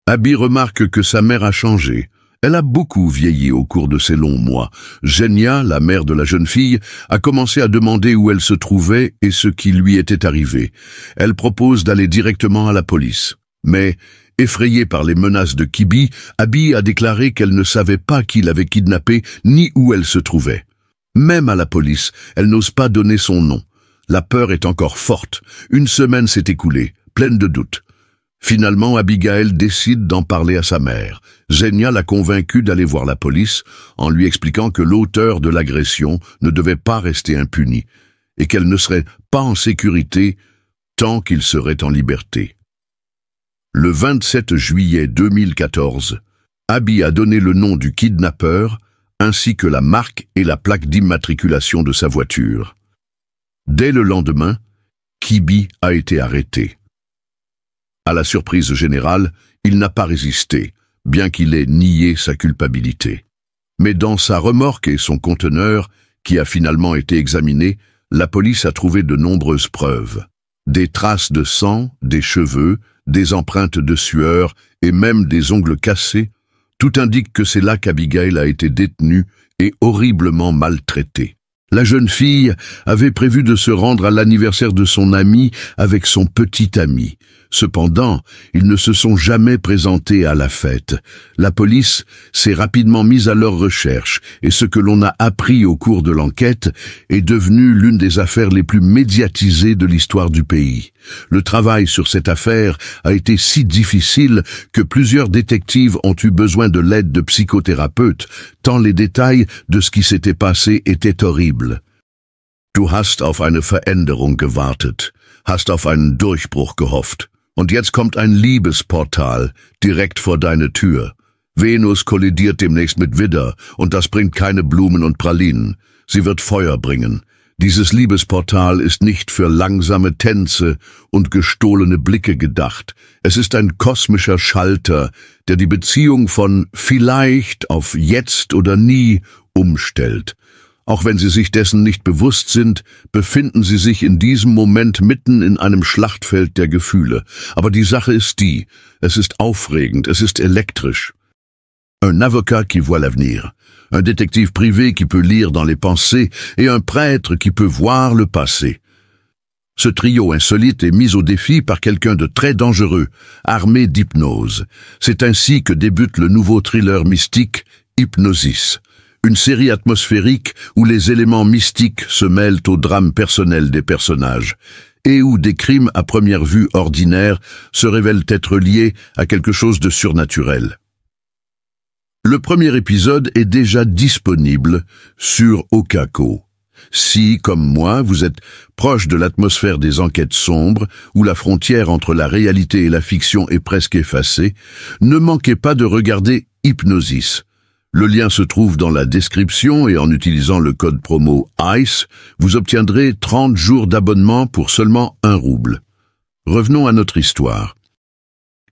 Abby remarque que sa mère a changé. Elle a beaucoup vieilli au cours de ces longs mois. Genia, la mère de la jeune fille, a commencé à demander où elle se trouvait et ce qui lui était arrivé. Elle propose d'aller directement à la police. Mais, effrayée par les menaces de Kibbe, Abby a déclaré qu'elle ne savait pas qui l'avait kidnappée ni où elle se trouvait. Même à la police, elle n'ose pas donner son nom. La peur est encore forte. Une semaine s'est écoulée, pleine de doutes. Finalement, Abigail décide d'en parler à sa mère. Xenia l'a convaincue d'aller voir la police en lui expliquant que l'auteur de l'agression ne devait pas rester impuni et qu'elle ne serait pas en sécurité tant qu'il serait en liberté. Le 27 juillet 2014, Abby a donné le nom du kidnappeur ainsi que la marque et la plaque d'immatriculation de sa voiture. Dès le lendemain, Kibi a été arrêté. À la surprise générale, il n'a pas résisté, bien qu'il ait nié sa culpabilité. Mais dans sa remorque et son conteneur, qui a finalement été examiné, la police a trouvé de nombreuses preuves. Des traces de sang, des cheveux, des empreintes de sueur et même des ongles cassés. Tout indique que c'est là qu'Abigail a été détenue et horriblement maltraitée. La jeune fille avait prévu de se rendre à l'anniversaire de son ami avec son petit ami. Cependant, ils ne se sont jamais présentés à la fête. La police s'est rapidement mise à leur recherche et ce que l'on a appris au cours de l'enquête est devenu l'une des affaires les plus médiatisées de l'histoire du pays. Le travail sur cette affaire a été si difficile que plusieurs détectives ont eu besoin de l'aide de psychothérapeutes, tant les détails de ce qui s'était passé étaient horribles. Du hast auf eine Veränderung gewartet, hast auf einen Durchbruch gehofft. Und jetzt kommt ein Liebesportal direkt vor deine Tür. Venus kollidiert demnächst mit Widder und das bringt keine Blumen und Pralinen. Sie wird Feuer bringen. Dieses Liebesportal ist nicht für langsame Tänze und gestohlene Blicke gedacht. Es ist ein kosmischer Schalter, der die Beziehung von vielleicht auf jetzt oder nie umstellt. Auch wenn Sie sich dessen nicht bewusst sind, befinden Sie sich in diesem Moment mitten in einem Schlachtfeld der Gefühle. Aber die Sache ist die, es ist aufregend, es ist elektrisch. Un avocat qui voit l'avenir, un détective privé qui peut lire dans les pensées et un prêtre qui peut voir le passé. Ce trio insolite est mis au défi par quelqu'un de très dangereux, armé d'hypnose. C'est ainsi que débute le nouveau thriller mystique Hypnosis. Une série atmosphérique où les éléments mystiques se mêlent au drame personnel des personnages, et où des crimes à première vue ordinaires se révèlent être liés à quelque chose de surnaturel. Le premier épisode est déjà disponible sur Okako. Si, comme moi, vous êtes proche de l'atmosphère des enquêtes sombres, où la frontière entre la réalité et la fiction est presque effacée, ne manquez pas de regarder Hypnosis. Le lien se trouve dans la description et en utilisant le code promo ICE, vous obtiendrez 30 jours d'abonnement pour seulement 1 rouble. Revenons à notre histoire.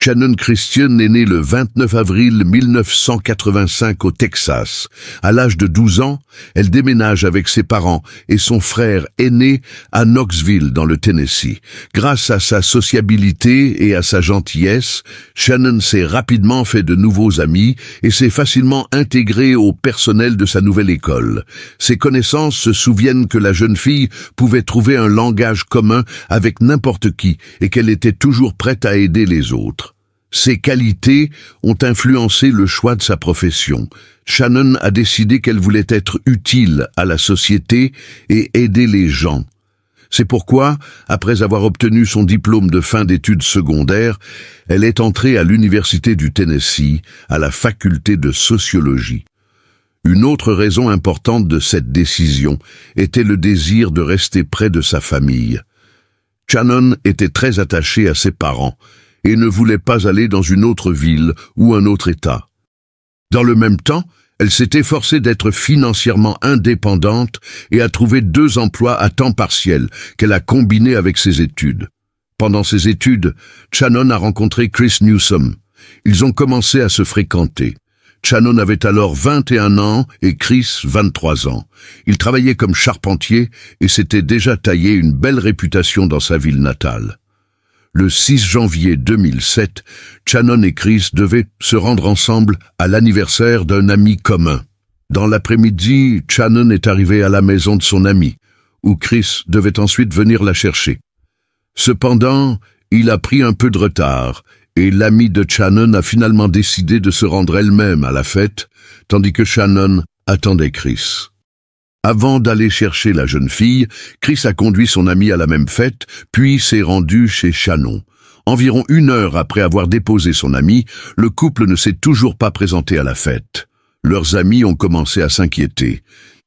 Shannon Christian est née le 29 avril 1985 au Texas. À l'âge de 12 ans, elle déménage avec ses parents et son frère aîné à Knoxville dans le Tennessee. Grâce à sa sociabilité et à sa gentillesse, Shannon s'est rapidement fait de nouveaux amis et s'est facilement intégrée au personnel de sa nouvelle école. Ses connaissances se souviennent que la jeune fille pouvait trouver un langage commun avec n'importe qui et qu'elle était toujours prête à aider les autres. Ces qualités ont influencé le choix de sa profession. Shannon a décidé qu'elle voulait être utile à la société et aider les gens. C'est pourquoi, après avoir obtenu son diplôme de fin d'études secondaires, elle est entrée à l'Université du Tennessee, à la faculté de sociologie. Une autre raison importante de cette décision était le désir de rester près de sa famille. Shannon était très attachée à ses parents et ne voulait pas aller dans une autre ville ou un autre État. Dans le même temps, elle s'est efforcée d'être financièrement indépendante et a trouvé 2 emplois à temps partiel qu'elle a combinés avec ses études. Pendant ses études, Shannon a rencontré Chris Newsom. Ils ont commencé à se fréquenter. Shannon avait alors 21 ans et Chris 23 ans. Il travaillait comme charpentier et s'était déjà taillé une belle réputation dans sa ville natale. Le 6 janvier 2007, Shannon et Chris devaient se rendre ensemble à l'anniversaire d'un ami commun. Dans l'après-midi, Shannon est arrivée à la maison de son ami, où Chris devait ensuite venir la chercher. Cependant, il a pris un peu de retard, et l'amie de Shannon a finalement décidé de se rendre elle-même à la fête, tandis que Shannon attendait Chris. Avant d'aller chercher la jeune fille, Chris a conduit son ami à la même fête, puis s'est rendu chez Shannon. Environ 1 heure après avoir déposé son ami, le couple ne s'est toujours pas présenté à la fête. Leurs amis ont commencé à s'inquiéter.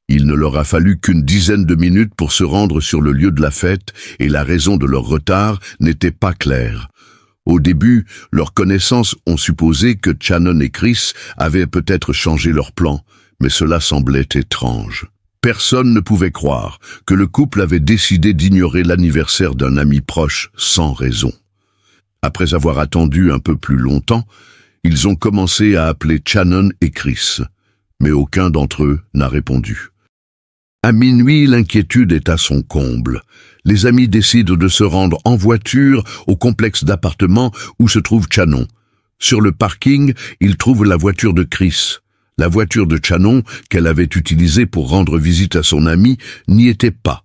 Il ne leur a fallu qu'une dizaine de minutes pour se rendre sur le lieu de la fête et la raison de leur retard n'était pas claire. Au début, leurs connaissances ont supposé que Shannon et Chris avaient peut-être changé leur plan, mais cela semblait étrange. Personne ne pouvait croire que le couple avait décidé d'ignorer l'anniversaire d'un ami proche sans raison. Après avoir attendu un peu plus longtemps, ils ont commencé à appeler Shannon et Chris, mais aucun d'entre eux n'a répondu. À minuit, l'inquiétude est à son comble. Les amis décident de se rendre en voiture au complexe d'appartements où se trouve Shannon. Sur le parking, ils trouvent la voiture de Chris. La voiture de Shannon, qu'elle avait utilisée pour rendre visite à son ami, n'y était pas.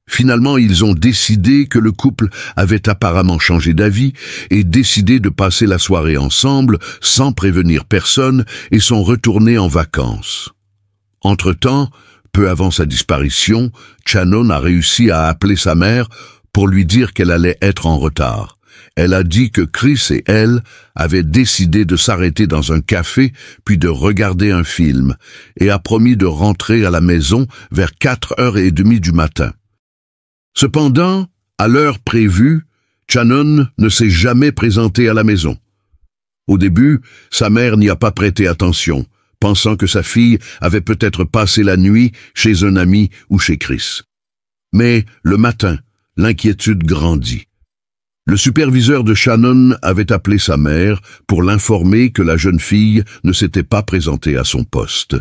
Finalement, ils ont décidé que le couple avait apparemment changé d'avis et décidé de passer la soirée ensemble sans prévenir personne et sont retournés en vacances. Entre-temps, peu avant sa disparition, Shannon a réussi à appeler sa mère pour lui dire qu'elle allait être en retard. Elle a dit que Chris et elle avaient décidé de s'arrêter dans un café puis de regarder un film et a promis de rentrer à la maison vers 4h30 du matin. Cependant, à l'heure prévue, Shannon ne s'est jamais présenté à la maison. Au début, sa mère n'y a pas prêté attention, pensant que sa fille avait peut-être passé la nuit chez un ami ou chez Chris. Mais le matin, l'inquiétude grandit. Le superviseur de Shannon avait appelé sa mère pour l'informer que la jeune fille ne s'était pas présentée à son poste.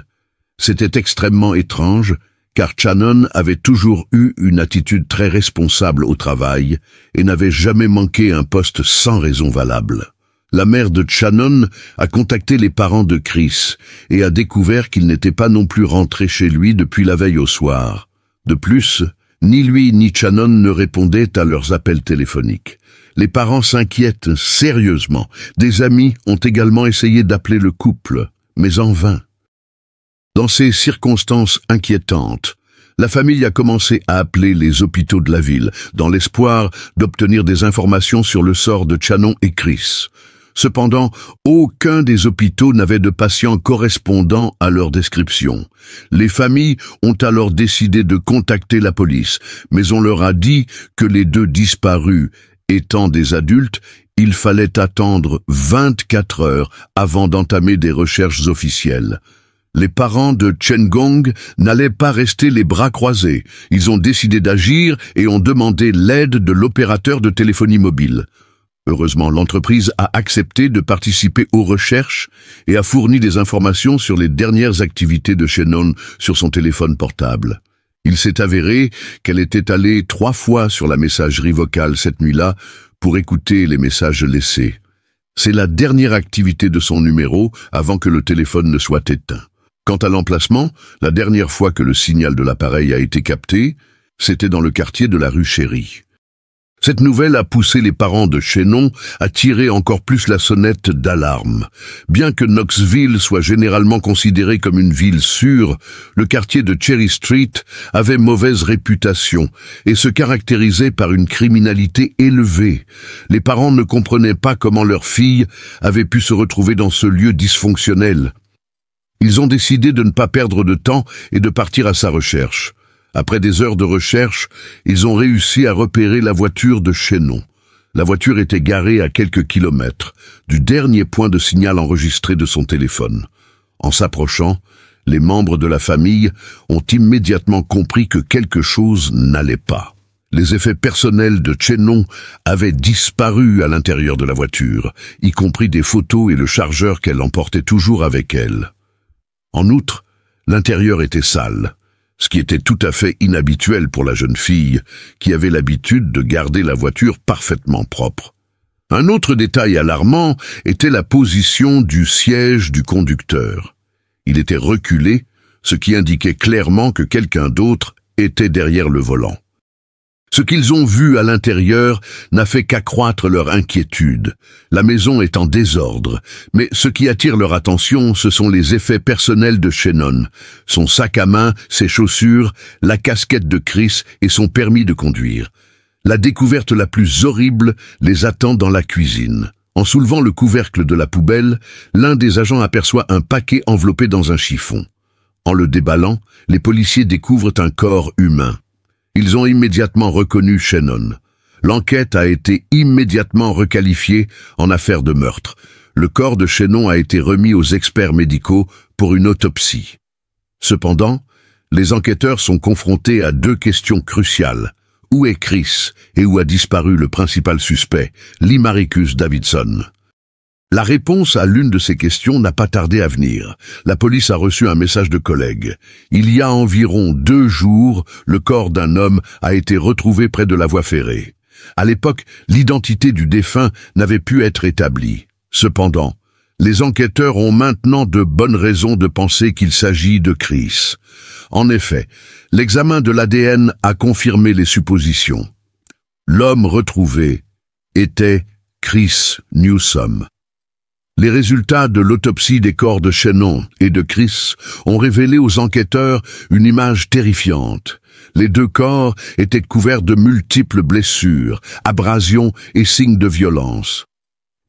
C'était extrêmement étrange, car Shannon avait toujours eu une attitude très responsable au travail et n'avait jamais manqué un poste sans raison valable. La mère de Shannon a contacté les parents de Chris et a découvert qu'il n'était pas non plus rentré chez lui depuis la veille au soir. De plus, ni lui ni Shannon ne répondaient à leurs appels téléphoniques. Les parents s'inquiètent sérieusement. Des amis ont également essayé d'appeler le couple, mais en vain. Dans ces circonstances inquiétantes, la famille a commencé à appeler les hôpitaux de la ville, dans l'espoir d'obtenir des informations sur le sort de Shannon et Chris. Cependant, aucun des hôpitaux n'avait de patients correspondant à leur description. Les familles ont alors décidé de contacter la police, mais on leur a dit que les deux disparus, étant des adultes, il fallait attendre 24 heures avant d'entamer des recherches officielles. Les parents de Chen Gong n'allaient pas rester les bras croisés. Ils ont décidé d'agir et ont demandé l'aide de l'opérateur de téléphonie mobile. Heureusement, l'entreprise a accepté de participer aux recherches et a fourni des informations sur les dernières activités de Shannon sur son téléphone portable. Il s'est avéré qu'elle était allée 3 fois sur la messagerie vocale cette nuit-là pour écouter les messages laissés. C'est la dernière activité de son numéro avant que le téléphone ne soit éteint. Quant à l'emplacement, la dernière fois que le signal de l'appareil a été capté, c'était dans le quartier de la rue Chéri. Cette nouvelle a poussé les parents de Shannon à tirer encore plus la sonnette d'alarme. Bien que Knoxville soit généralement considéré comme une ville sûre, le quartier de Cherry Street avait mauvaise réputation et se caractérisait par une criminalité élevée. Les parents ne comprenaient pas comment leur fille avait pu se retrouver dans ce lieu dysfonctionnel. Ils ont décidé de ne pas perdre de temps et de partir à sa recherche. Après des heures de recherche, ils ont réussi à repérer la voiture de Shannon. La voiture était garée à quelques kilomètres du dernier point de signal enregistré de son téléphone. En s'approchant, les membres de la famille ont immédiatement compris que quelque chose n'allait pas. Les effets personnels de Shannon avaient disparu à l'intérieur de la voiture, y compris des photos et le chargeur qu'elle emportait toujours avec elle. En outre, l'intérieur était sale, ce qui était tout à fait inhabituel pour la jeune fille, qui avait l'habitude de garder la voiture parfaitement propre. Un autre détail alarmant était la position du siège du conducteur. Il était reculé, ce qui indiquait clairement que quelqu'un d'autre était derrière le volant. Ce qu'ils ont vu à l'intérieur n'a fait qu'accroître leur inquiétude. La maison est en désordre, mais ce qui attire leur attention, ce sont les effets personnels de Shannon, son sac à main, ses chaussures, la casquette de Chris et son permis de conduire. La découverte la plus horrible les attend dans la cuisine. En soulevant le couvercle de la poubelle, l'un des agents aperçoit un paquet enveloppé dans un chiffon. En le déballant, les policiers découvrent un corps humain. Ils ont immédiatement reconnu Shannon. L'enquête a été immédiatement requalifiée en affaire de meurtre. Le corps de Shannon a été remis aux experts médicaux pour une autopsie. Cependant, les enquêteurs sont confrontés à deux questions cruciales. Où est Chris et où a disparu le principal suspect, Lee Maricus Davidson? La réponse à l'une de ces questions n'a pas tardé à venir. La police a reçu un message de collègues. Il y a environ 2 jours, le corps d'un homme a été retrouvé près de la voie ferrée. À l'époque, l'identité du défunt n'avait pu être établie. Cependant, les enquêteurs ont maintenant de bonnes raisons de penser qu'il s'agit de Chris. En effet, l'examen de l'ADN a confirmé les suppositions. L'homme retrouvé était Chris Newsome. Les résultats de l'autopsie des corps de Shannon et de Chris ont révélé aux enquêteurs une image terrifiante. Les 2 corps étaient couverts de multiples blessures, abrasions et signes de violence.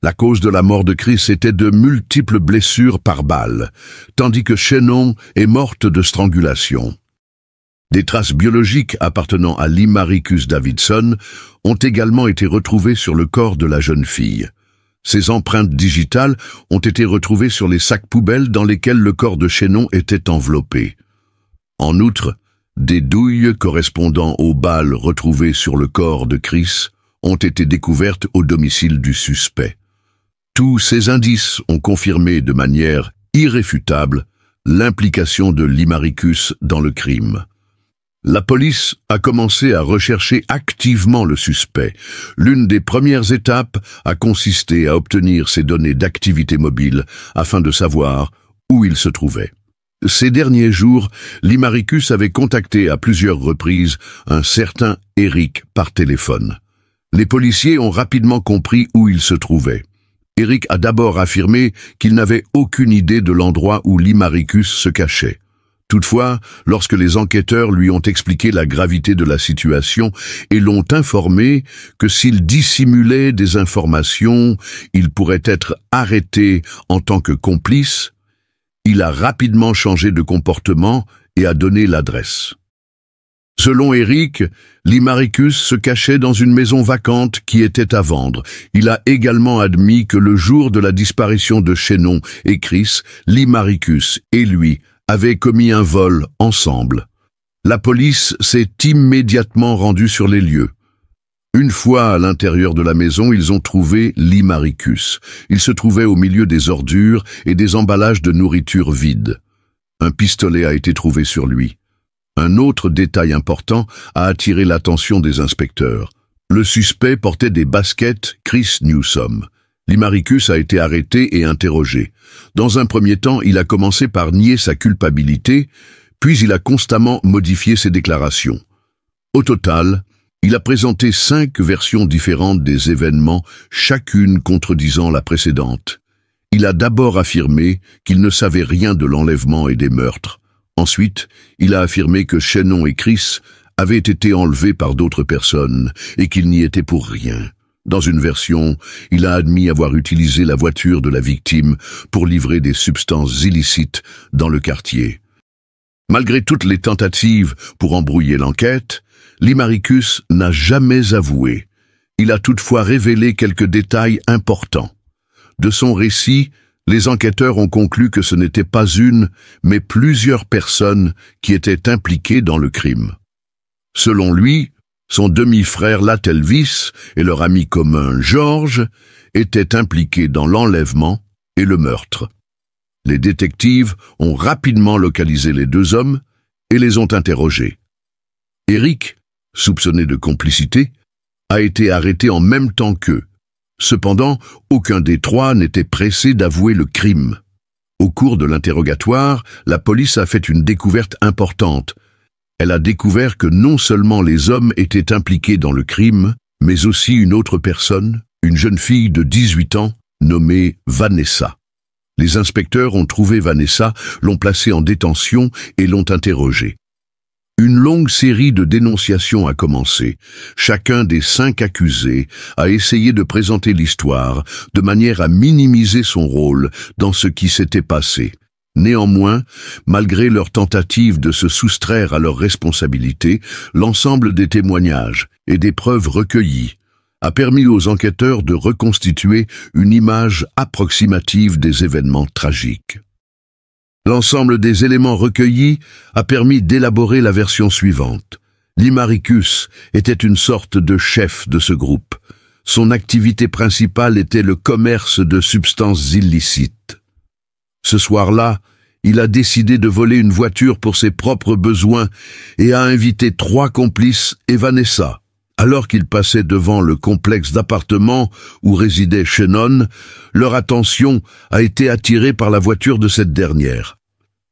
La cause de la mort de Chris était de multiples blessures par balle, tandis que Shannon est morte de strangulation. Des traces biologiques appartenant à Lee Maricus Davidson ont également été retrouvées sur le corps de la jeune fille. Ces empreintes digitales ont été retrouvées sur les sacs poubelles dans lesquels le corps de Shannon était enveloppé. En outre, des douilles correspondant aux balles retrouvées sur le corps de Chris ont été découvertes au domicile du suspect. Tous ces indices ont confirmé de manière irréfutable l'implication de Lee Maricus dans le crime. La police a commencé à rechercher activement le suspect. L'une des premières étapes a consisté à obtenir ses données d'activité mobile afin de savoir où il se trouvait. Ces derniers jours, Lee Maricus avait contacté à plusieurs reprises un certain Eric par téléphone. Les policiers ont rapidement compris où il se trouvait. Eric a d'abord affirmé qu'il n'avait aucune idée de l'endroit où Lee Maricus se cachait. Toutefois, lorsque les enquêteurs lui ont expliqué la gravité de la situation et l'ont informé que s'il dissimulait des informations, il pourrait être arrêté en tant que complice, il a rapidement changé de comportement et a donné l'adresse. Selon Eric, Lee Maricus se cachait dans une maison vacante qui était à vendre. Il a également admis que le jour de la disparition de Shannon et Chris, Lee Maricus et lui avaient commis un vol ensemble. La police s'est immédiatement rendue sur les lieux. Une fois à l'intérieur de la maison, ils ont trouvé Lee Maricus. Il se trouvait au milieu des ordures et des emballages de nourriture vides. Un pistolet a été trouvé sur lui. Un autre détail important a attiré l'attention des inspecteurs. Le suspect portait des baskets Chris Newsome. Lee Maricus a été arrêté et interrogé. Dans un premier temps, il a commencé par nier sa culpabilité, puis il a constamment modifié ses déclarations. Au total, il a présenté 5 versions différentes des événements, chacune contredisant la précédente. Il a d'abord affirmé qu'il ne savait rien de l'enlèvement et des meurtres. Ensuite, il a affirmé que Shannon et Chris avaient été enlevés par d'autres personnes et qu'ils n'y étaient pour rien. Dans une version, il a admis avoir utilisé la voiture de la victime pour livrer des substances illicites dans le quartier. Malgré toutes les tentatives pour embrouiller l'enquête, Lee Maricus n'a jamais avoué. Il a toutefois révélé quelques détails importants. De son récit, les enquêteurs ont conclu que ce n'était pas une, mais plusieurs personnes qui étaient impliquées dans le crime. Selon lui, son demi-frère Latelvis et leur ami commun George étaient impliqués dans l'enlèvement et le meurtre. Les détectives ont rapidement localisé les 2 hommes et les ont interrogés. Eric, soupçonné de complicité, a été arrêté en même temps qu'eux. Cependant, aucun des 3 n'était pressé d'avouer le crime. Au cours de l'interrogatoire, la police a fait une découverte importante. Elle a découvert que non seulement les hommes étaient impliqués dans le crime, mais aussi une autre personne, une jeune fille de 18 ans, nommée Vanessa. Les inspecteurs ont trouvé Vanessa, l'ont placée en détention et l'ont interrogée. Une longue série de dénonciations a commencé. Chacun des 5 accusés a essayé de présenter l'histoire de manière à minimiser son rôle dans ce qui s'était passé. Néanmoins, malgré leur tentative de se soustraire à leurs responsabilités, l'ensemble des témoignages et des preuves recueillies a permis aux enquêteurs de reconstituer une image approximative des événements tragiques. L'ensemble des éléments recueillis a permis d'élaborer la version suivante. Limaricus était une sorte de chef de ce groupe. Son activité principale était le commerce de substances illicites. Ce soir-là, il a décidé de voler une voiture pour ses propres besoins et a invité 3 complices et Vanessa. Alors qu'ils passaient devant le complexe d'appartements où résidait Shannon, leur attention a été attirée par la voiture de cette dernière.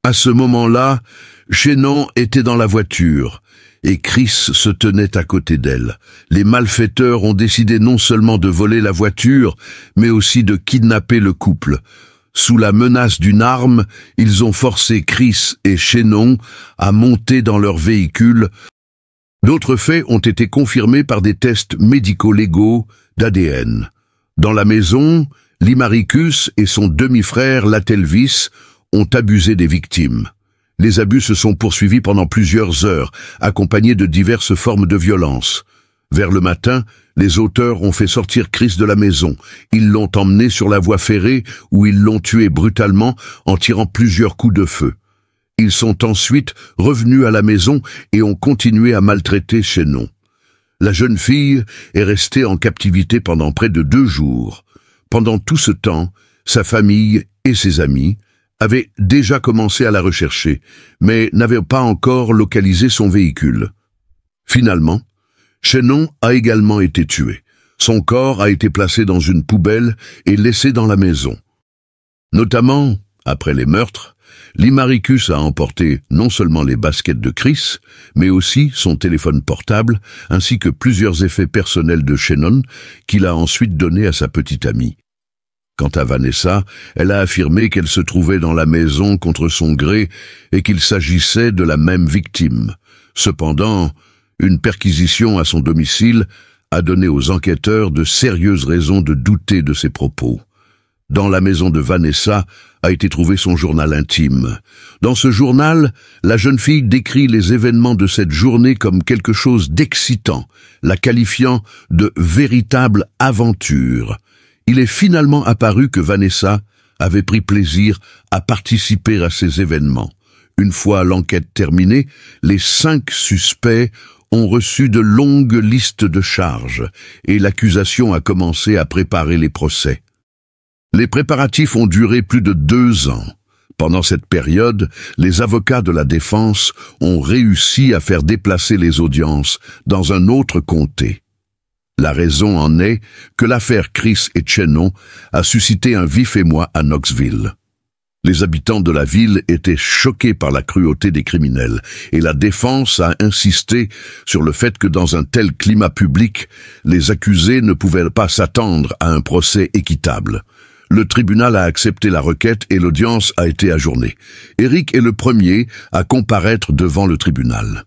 À ce moment-là, Shannon était dans la voiture et Chris se tenait à côté d'elle. Les malfaiteurs ont décidé non seulement de voler la voiture, mais aussi de kidnapper le couple. Sous la menace d'une arme, ils ont forcé Chris et Shannon à monter dans leur véhicule. D'autres faits ont été confirmés par des tests médico-légaux d'ADN. Dans la maison, Limaricus et son demi-frère Latelvis ont abusé des victimes. Les abus se sont poursuivis pendant plusieurs heures, accompagnés de diverses formes de violence. Vers le matin, les auteurs ont fait sortir Chris de la maison. Ils l'ont emmené sur la voie ferrée où ils l'ont tué brutalement en tirant plusieurs coups de feu. Ils sont ensuite revenus à la maison et ont continué à maltraiter Shannon. La jeune fille est restée en captivité pendant près de 2 jours. Pendant tout ce temps, sa famille et ses amis avaient déjà commencé à la rechercher, mais n'avaient pas encore localisé son véhicule. Finalement, Shannon a également été tué. Son corps a été placé dans une poubelle et laissé dans la maison. Notamment, après les meurtres, Limaricus a emporté non seulement les baskets de Chris, mais aussi son téléphone portable, ainsi que plusieurs effets personnels de Shannon qu'il a ensuite donnés à sa petite amie. Quant à Vanessa, elle a affirmé qu'elle se trouvait dans la maison contre son gré et qu'il s'agissait de la même victime. Cependant, une perquisition à son domicile a donné aux enquêteurs de sérieuses raisons de douter de ses propos. Dans la maison de Vanessa a été trouvé son journal intime. Dans ce journal, la jeune fille décrit les événements de cette journée comme quelque chose d'excitant, la qualifiant de véritable aventure. Il est finalement apparu que Vanessa avait pris plaisir à participer à ces événements. Une fois l'enquête terminée, les 5 suspects ont reçu de longues listes de charges et l'accusation a commencé à préparer les procès. Les préparatifs ont duré plus de 2 ans. Pendant cette période, les avocats de la défense ont réussi à faire déplacer les audiences dans un autre comté. La raison en est que l'affaire Chris et Shannon a suscité un vif émoi à Knoxville. Les habitants de la ville étaient choqués par la cruauté des criminels, et la défense a insisté sur le fait que dans un tel climat public, les accusés ne pouvaient pas s'attendre à un procès équitable. Le tribunal a accepté la requête et l'audience a été ajournée. Eric est le premier à comparaître devant le tribunal.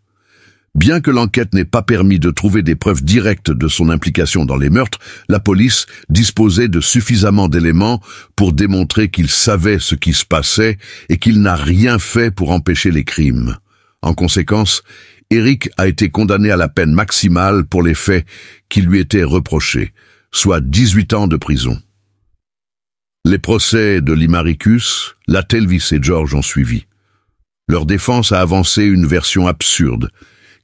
Bien que l'enquête n'ait pas permis de trouver des preuves directes de son implication dans les meurtres, la police disposait de suffisamment d'éléments pour démontrer qu'il savait ce qui se passait et qu'il n'a rien fait pour empêcher les crimes. En conséquence, Eric a été condamné à la peine maximale pour les faits qui lui étaient reprochés, soit 18 ans de prison. Les procès de Limaricus, Latelvis et George ont suivi. Leur défense a avancé une version absurde.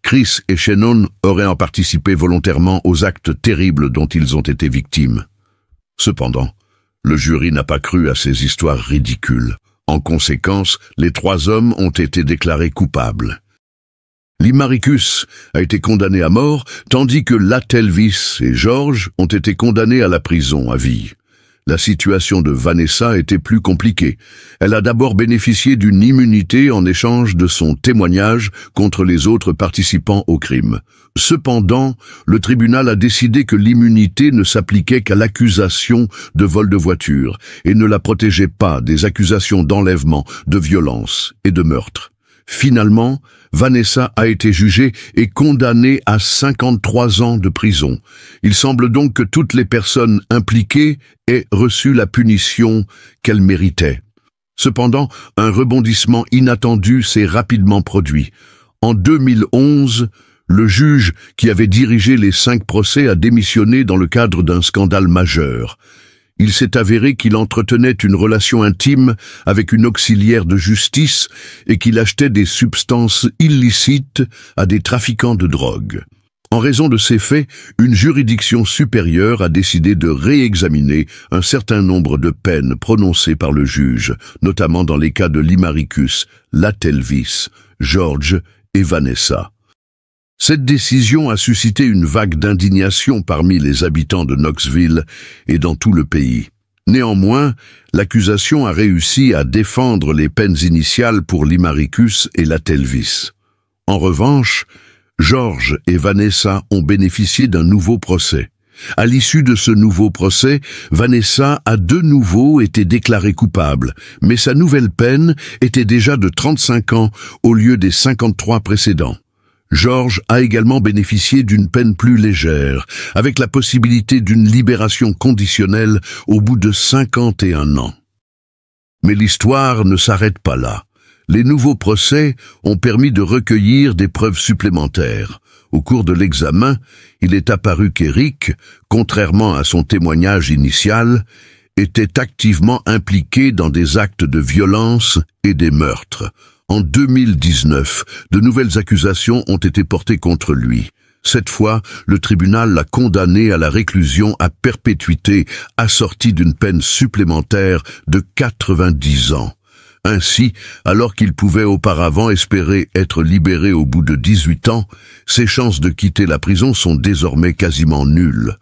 Chris et Shannon auraient participé volontairement aux actes terribles dont ils ont été victimes. Cependant, le jury n'a pas cru à ces histoires ridicules. En conséquence, les 3 hommes ont été déclarés coupables. Limaricus a été condamné à mort, tandis que Latelvis et George ont été condamnés à la prison à vie. La situation de Vanessa était plus compliquée. Elle a d'abord bénéficié d'une immunité en échange de son témoignage contre les autres participants au crime. Cependant, le tribunal a décidé que l'immunité ne s'appliquait qu'à l'accusation de vol de voiture et ne la protégeait pas des accusations d'enlèvement, de violence et de meurtre. Finalement, Vanessa a été jugée et condamnée à 53 ans de prison. Il semble donc que toutes les personnes impliquées aient reçu la punition qu'elles méritaient. Cependant, un rebondissement inattendu s'est rapidement produit. En 2011, le juge qui avait dirigé les 5 procès a démissionné dans le cadre d'un scandale majeur. Il s'est avéré qu'il entretenait une relation intime avec une auxiliaire de justice et qu'il achetait des substances illicites à des trafiquants de drogue. En raison de ces faits, une juridiction supérieure a décidé de réexaminer un certain nombre de peines prononcées par le juge, notamment dans les cas de Limaricus, Latelvis, George et Vanessa. Cette décision a suscité une vague d'indignation parmi les habitants de Knoxville et dans tout le pays. Néanmoins, l'accusation a réussi à défendre les peines initiales pour Limaricus et Latelvis. En revanche, George et Vanessa ont bénéficié d'un nouveau procès. À l'issue de ce nouveau procès, Vanessa a de nouveau été déclarée coupable, mais sa nouvelle peine était déjà de 35 ans au lieu des 53 précédents. George a également bénéficié d'une peine plus légère, avec la possibilité d'une libération conditionnelle au bout de 51 ans. Mais l'histoire ne s'arrête pas là. Les nouveaux procès ont permis de recueillir des preuves supplémentaires. Au cours de l'examen, il est apparu qu'Eric, contrairement à son témoignage initial, était activement impliqué dans des actes de violence et des meurtres. En 2019, de nouvelles accusations ont été portées contre lui. Cette fois, le tribunal l'a condamné à la réclusion à perpétuité, assortie d'une peine supplémentaire de 90 ans. Ainsi, alors qu'il pouvait auparavant espérer être libéré au bout de 18 ans, ses chances de quitter la prison sont désormais quasiment nulles.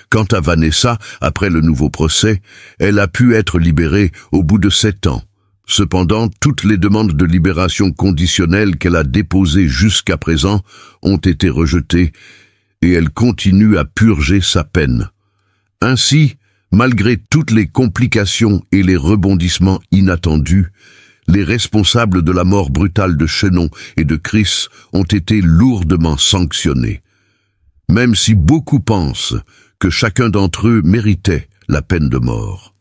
Quant à Vanessa, après le nouveau procès, elle a pu être libérée au bout de 7 ans. Cependant, toutes les demandes de libération conditionnelle qu'elle a déposées jusqu'à présent ont été rejetées et elle continue à purger sa peine. Ainsi, malgré toutes les complications et les rebondissements inattendus, les responsables de la mort brutale de Shannon et de Chris ont été lourdement sanctionnés. Même si beaucoup pensent que chacun d'entre eux méritait la peine de mort.